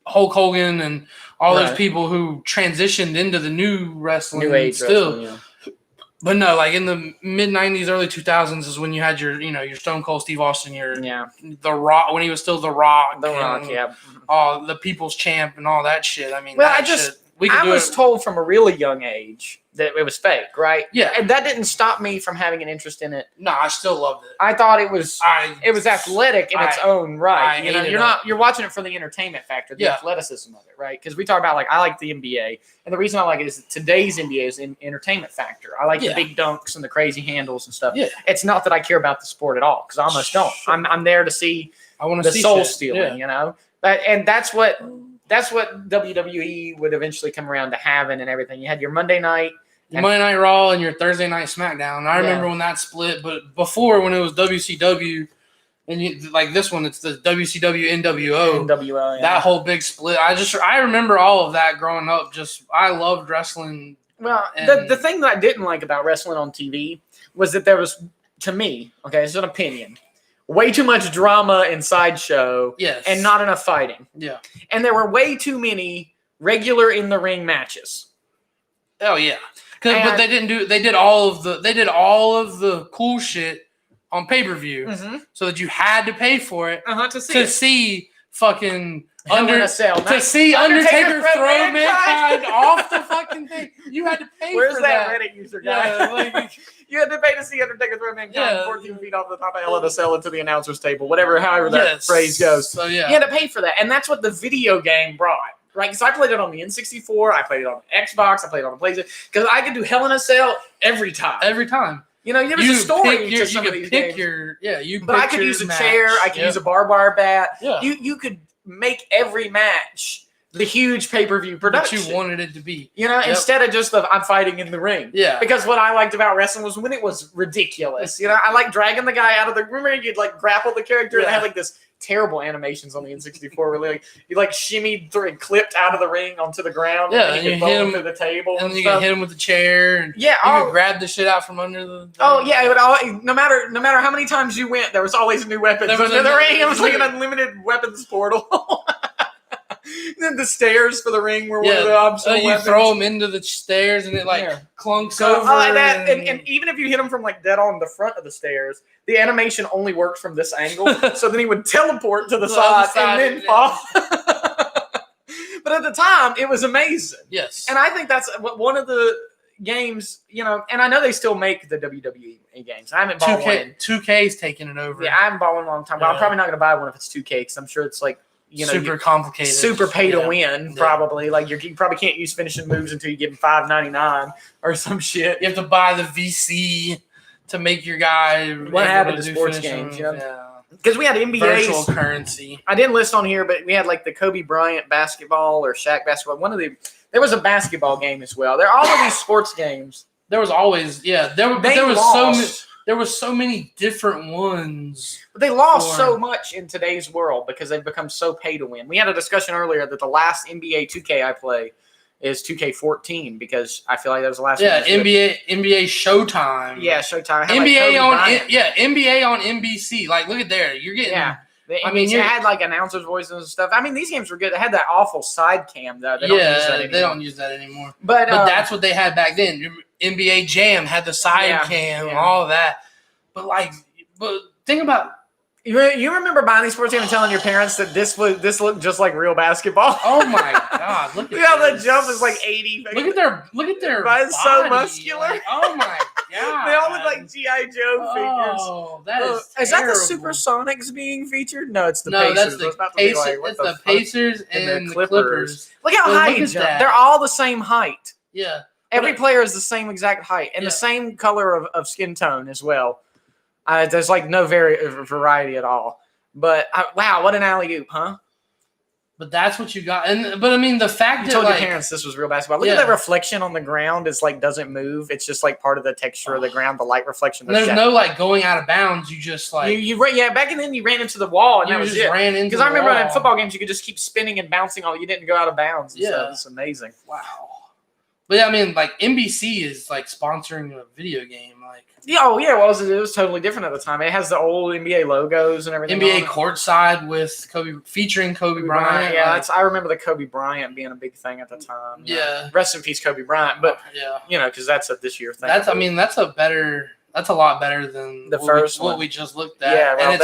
Hulk Hogan and all those people who transitioned into the new wrestling, new age still. Wrestling, But no, like in the mid 90s, early 2000s is when you had your Stone Cold Steve Austin, The Rock when he was still The Rock, the People's Champ and all that shit. I mean, I was told from a really young age that it was fake, right? Yeah. And that didn't stop me from having an interest in it. No, I still loved it. I thought it was athletic in its own right. You're watching it for the entertainment factor, the athleticism of it, right? Because we talk about I like the NBA, and the reason I like it is today's NBA is an entertainment factor. I like the big dunks and the crazy handles and stuff. Yeah. It's not that I care about the sport at all, because I almost don't. I'm there to see the soul stealing, and that's what WWE would eventually come around to having and everything. You had your Monday Night Raw and your Thursday Night SmackDown. I remember when that split, but before when it was WCW and this one, it's the WCW NWO. NWO, that whole big split. I remember all of that growing up. I loved wrestling. Well, the thing that I didn't like about wrestling on TV was that there was, to me, it's an opinion, way too much drama and sideshow, and not enough fighting. Yeah, and there were way too many regular in the ring matches. Oh yeah. But they didn't do. They did all of the cool shit on pay-per-view, so that you had to pay for it to see fucking Undertaker throw Mankind off the fucking thing. You had to pay for that. Where's that Reddit user guy? You had to pay to see Undertaker throw Mankind 14 feet off the top of Hell in a Cell into the announcer's table, however that phrase goes. So yeah, you had to pay for that, and that's what the video game brought. Right, because I played it on the N64, I played it on the Xbox, I played it on the PlayStation, because I could do Hell in a Cell every time. Every time. There was a story to some of these games. But I could use a chair, I could use a barbed wire bat. Yeah. You could make every match the huge pay-per-view production. That you wanted it to be. Instead of just I'm fighting in the ring. Yeah. Because what I liked about wrestling was when it was ridiculous. I like dragging the guy out of the... Remember you'd grapple the character and have this terrible animations on the N64 where you shimmied through and clipped out of the ring onto the ground. Yeah, and you could hit him through the table. And you could hit him with the chair. And you could grab the shit out from under the... no matter how many times you went, there was always new weapons under the ring. It was like an unlimited weapons portal. Then the stairs for the ring were one of the optional weapons. You throw them into the stairs and it clunks over. That. And even if you hit him from dead on the front of the stairs, the animation only worked from this angle. So then he would teleport to the side and then fall. But at the time, it was amazing. Yes. And I think that's one of the games, and I know they still make the WWE games. I haven't bought one. 2K's taking it over. Yeah, I haven't bought one in a long time. Well, I'm probably not going to buy one if it's 2K because I'm sure it's super complicated, super pay to win. Probably you probably can't use finishing moves until you give them $5.99 or some shit. You have to buy the VC to make your guy. What happened to sports games? Because we had NBA virtual currency. I didn't list on here, but we had the Kobe Bryant basketball or Shaq basketball. There was a basketball game as well. There are all of these sports games. There was always there was so many different ones. But they lost so much in today's world because they've become so pay to win. We had a discussion earlier that the last NBA 2K I play is 2K14 because I feel like that was the last one. NBA Showtime. Yeah, Showtime. NBA on NBC. Look at there. You're getting you had announcers' voices and stuff. These games were good. They had that awful side cam though. They don't use that anymore. But that's what they had back then. NBA Jam had the side cam, all that. But think about. You remember buying these sports games and telling your parents that this looked just like real basketball? Oh my god! Look at how the jump is 80. Look at their. It's so muscular. Oh my god! They all look like GI Joe figures. Oh, that is that the Supersonics being featured? No, it's the Pacers. That's the Pacers and the Clippers. Look how high he jumped. They're all the same height. Yeah. Every player is the same exact height and the same color of skin tone as well. There's no variety at all. But wow, what an alley-oop, huh? But that's what you got. But the fact you told your parents this was real basketball. Look at that reflection on the ground. It's doesn't move. It's just part of the texture of the ground, the light reflection. There's no going out of bounds. You just back then you ran into the wall and that was it. Ran into because I remember in football games you could just keep spinning and bouncing all. You didn't go out of bounds. So it's amazing. Wow. But NBC is sponsoring a video game. Well, it was totally different at the time. It has the old NBA logos and everything. NBA courtside with featuring Kobe Bryant. Yeah, I remember the Kobe Bryant being a big thing at the time. Yeah. Rest in peace, Kobe Bryant. But because that's a this year thing. That's a lot better than the first one. What we just looked at. Yeah, well, and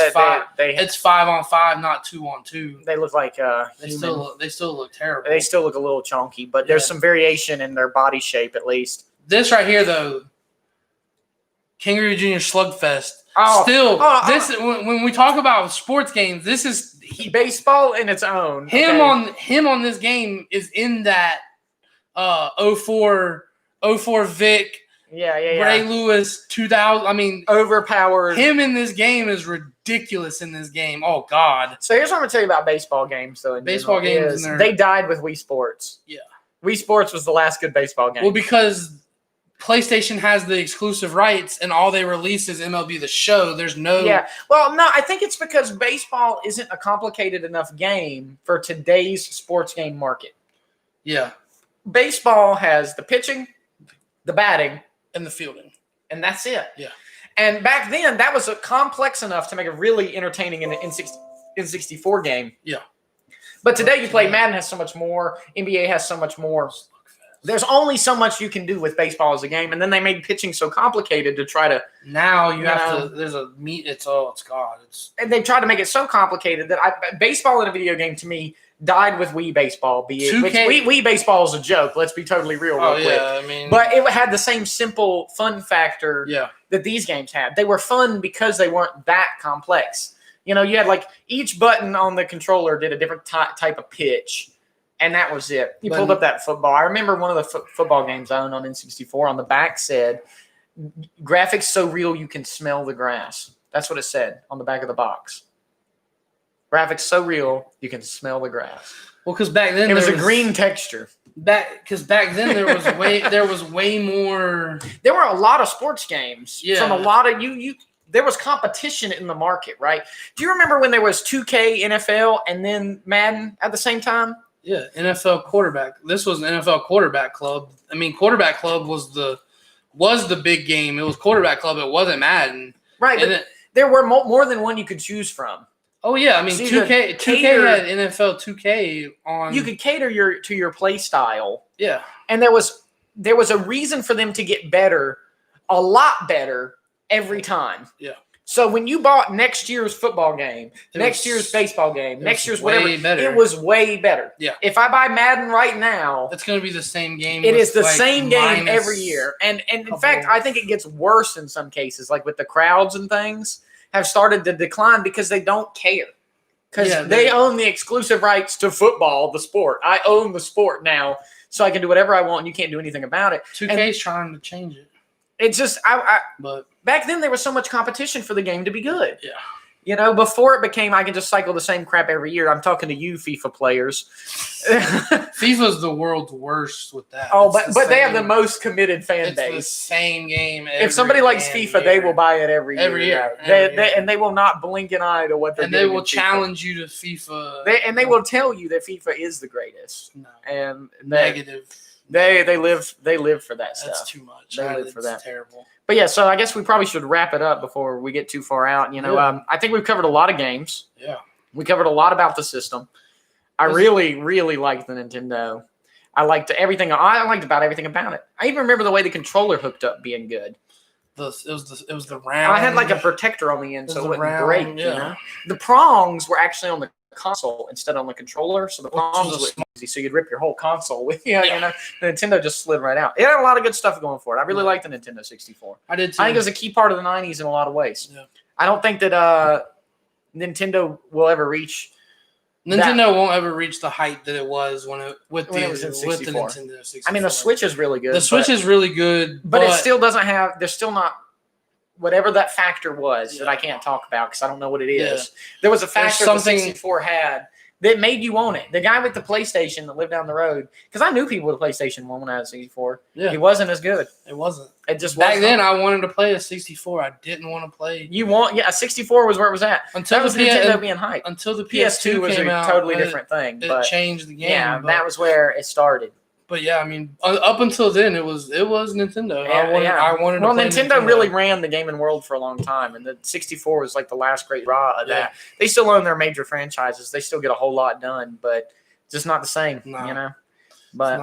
it's 5-on-5, not 2-on-2. They look like they still look terrible. They still look a little chunky, but there's some variation in their body shape at least. This right here, though, Kangaroo Jr. Slugfest. When we talk about sports games, this is baseball in its own. Him on this game is in that 04 Vic. Yeah. Ray Lewis 2000. I mean, overpowered. Him in this game is ridiculous in this game. Oh God. So here's what I'm gonna tell you about baseball games, though. Baseball games, they died with Wii Sports. Yeah. Wii Sports was the last good baseball game. Well, because PlayStation has the exclusive rights, and all they release is MLB The Show. There's no. Yeah. Well, no, I think it's because baseball isn't a complicated enough game for today's sports game market. Yeah. Baseball has the pitching, the batting, and the fielding, and that's it. Yeah. And back then, that was complex enough to make it really entertaining in an N64 game. Yeah. But today, you play Madden has so much more. NBA has so much more. There's only so much you can do with baseball as a game, and then they made pitching so complicated to try to. Now you have to. There's a meet. It's God. And they tried to make it so complicated that baseball in a video game to me died with Wii Baseball. Wii Baseball is a joke. Let's be totally real, real quick. Yeah, I mean, but it had the same simple fun factor that these games had. They were fun because they weren't that complex. You know, you had like each button on the controller did a different type of pitch. And that was it. You pulled up that football. I remember one of the football games I owned on N64 on the back said, graphics so real you can smell the grass. That's what it said on the back of the box. Graphics so real you can smell the grass. Well, because back then it was a green texture. Because back then there was way more. There were a lot of sports games from a lot of you. There was competition in the market, right? Do you remember when there was 2K NFL and then Madden at the same time? Yeah, NFL quarterback. This was an NFL quarterback club. I mean, quarterback club was the big game. It was quarterback club. It wasn't Madden. Right, but there were more than one you could choose from. Oh yeah, I mean 2K had NFL 2K on. You could cater to your play style. Yeah, and there was a reason for them to get better, a lot better every time. Yeah. So when you bought next year's football game, next year's baseball game, next year's whatever, it was way better. Yeah. If I buy Madden right now, it's going to be the same game. It is the same game every year. And in fact, I think it gets worse in some cases, like with the crowds and things have started to decline because they don't care. Because they own the exclusive rights to football, the sport. I own the sport now, so I can do whatever I want and you can't do anything about it. 2K is trying to change it. It's just, but back then there was so much competition for the game to be good. Yeah. You know, before it became, I can just cycle the same crap every year. I'm talking to you, FIFA players. FIFA's the world's worst with that. Oh, but they have the most committed fan base. It's the same game. If somebody likes FIFA, they will buy it every year. And they will not blink an eye to what they're doing. And they will challenge you to FIFA. They will tell you that FIFA is the greatest. No. And negative. They live for that stuff. That's too much. They live for that. Terrible. But yeah, so I guess we probably should wrap it up before we get too far out. You know, I think we've covered a lot of games. Yeah. We covered a lot about the system. I really, really liked the Nintendo. I liked everything. I liked about everything about it. I even remember the way the controller hooked up being good. It was the round. I had like a protector on the end, so it wouldn't break. Yeah. You know? The prongs were actually on the console instead of on the controller, so the prongs were easy. So you'd rip your whole console with you. You know, the Nintendo just slid right out. It had a lot of good stuff going for it. I really liked the Nintendo 64. I did too. I think it was a key part of the 90s in a lot of ways. Yeah. I don't think that Nintendo will ever reach. Nintendo won't ever reach the height that it was when it was in with the Nintendo 64. I mean, the Switch is really good. The Switch is really good, but it still doesn't have. There's still not whatever that factor was that I can't talk about because I don't know what it is. Yeah. There was a factor the 64 had that made you want it. The guy with the PlayStation that lived down the road, because I knew people with a PlayStation 1 when I was 64. Yeah. It wasn't as good. It wasn't. It just back wasn't. then. I wanted to play a 64. I didn't want to play. A 64 was where it was at. Until the Nintendo being hyped. Until the PS2 was came a totally different thing. It changed the game. Yeah, that was where it started. But yeah, I mean, up until then, it was Nintendo. Yeah, I wanted to play Nintendo really ran the gaming world for a long time, and the 64 was like the last great draw of that. They still own their major franchises. They still get a whole lot done, but just not the same, you know? But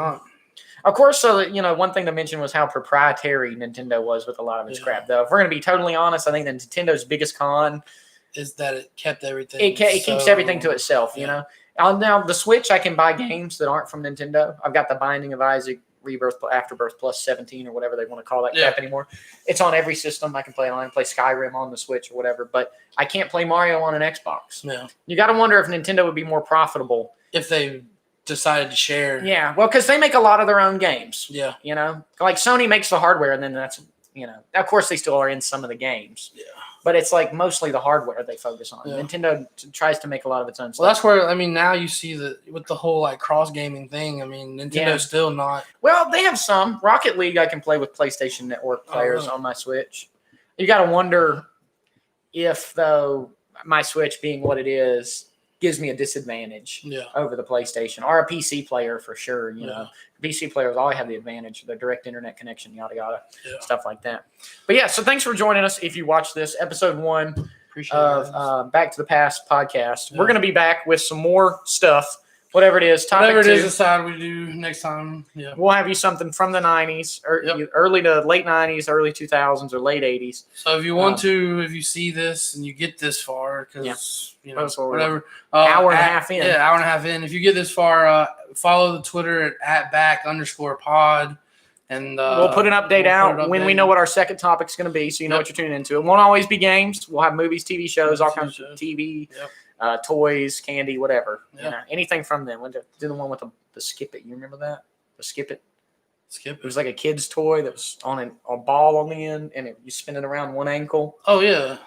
of course, one thing to mention was how proprietary Nintendo was with a lot of its crap, though. If we're going to be totally honest, I think that Nintendo's biggest con is that it kept everything. It keeps everything to itself, you know? Now, the Switch, I can buy games that aren't from Nintendo. I've got The Binding of Isaac Rebirth, Afterbirth Plus 17 or whatever they want to call that crap anymore. It's on every system. I can play it on. I can play Skyrim on the Switch or whatever, but I can't play Mario on an Xbox. Yeah. You got to wonder if Nintendo would be more profitable if they decided to share. Yeah, well, because they make a lot of their own games. Yeah. You know, like Sony makes the hardware, and then that's, of course they still are in some of the games. Yeah. But it's like mostly the hardware they focus on. Yeah. Nintendo tries to make a lot of its own stuff. Well, that's where, now you see that with the whole like cross gaming thing. Nintendo's still not. Well, they have some. Rocket League I can play with PlayStation Network players on my Switch. You got to wonder if, though, my Switch being what it is, gives me a disadvantage over the PlayStation or a PC player for sure. You know, PC players always have the advantage, the direct internet connection, yada, yada, stuff like that. But yeah, so thanks for joining us. If you watch this episode 1 of Back to the Past podcast, we're going to be back with some more stuff, whatever it is. Whatever it is, decide we do next time. Yeah. We'll have you something from the 90s or early to late 90s, early 2000s or late 80s. So if you want to, if you see this and you get this far, because, whatever. Hour and a half in. Yeah, hour and a half in. If you get this far, follow the Twitter at @back_pod. And we'll put an update out when we know what our second topic's going to be, so you know what you're tuning into. It won't always be games. We'll have movies, TV shows, all kinds of TV, toys, candy, whatever. Anything from them. We'll do the one with the Skip It. You remember that? The Skip It? Skip It. It was like a kid's toy that was on a ball on the end, and you spin it around one ankle. Oh, yeah.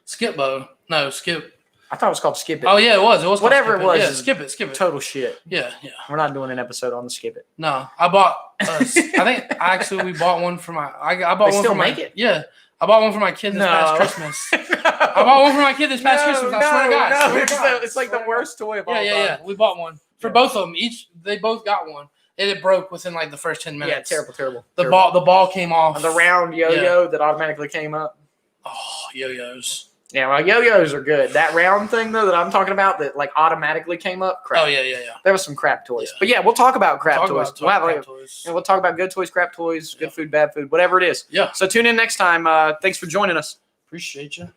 Skip-Bo. No, Skip. I thought it was called Skip It. Oh, yeah, it was. It was whatever it was. Yeah, Skip It. Total shit. Yeah. We're not doing an episode on the Skip It. No, I bought. We bought one for my. I bought one for my. Yeah, I bought one for my kid this past Christmas. I bought one for my kid this past Christmas. I swear to God. It's like the worst toy of all time. Yeah. We bought one for both of them. They both got one. And it broke within like the first 10 minutes. Yeah, terrible. The ball came off. The round yo-yo that automatically came up. Oh, yo-yos. Yeah, well, yo-yos are good. That round thing, though, that I'm talking about that, like, automatically came up, crap. Oh, yeah. There was some crap toys. Yeah. But, yeah, we'll talk about crap toys. We'll talk about good toys, crap toys, good food, bad food, whatever it is. Yeah. So tune in next time. Thanks for joining us. Appreciate you.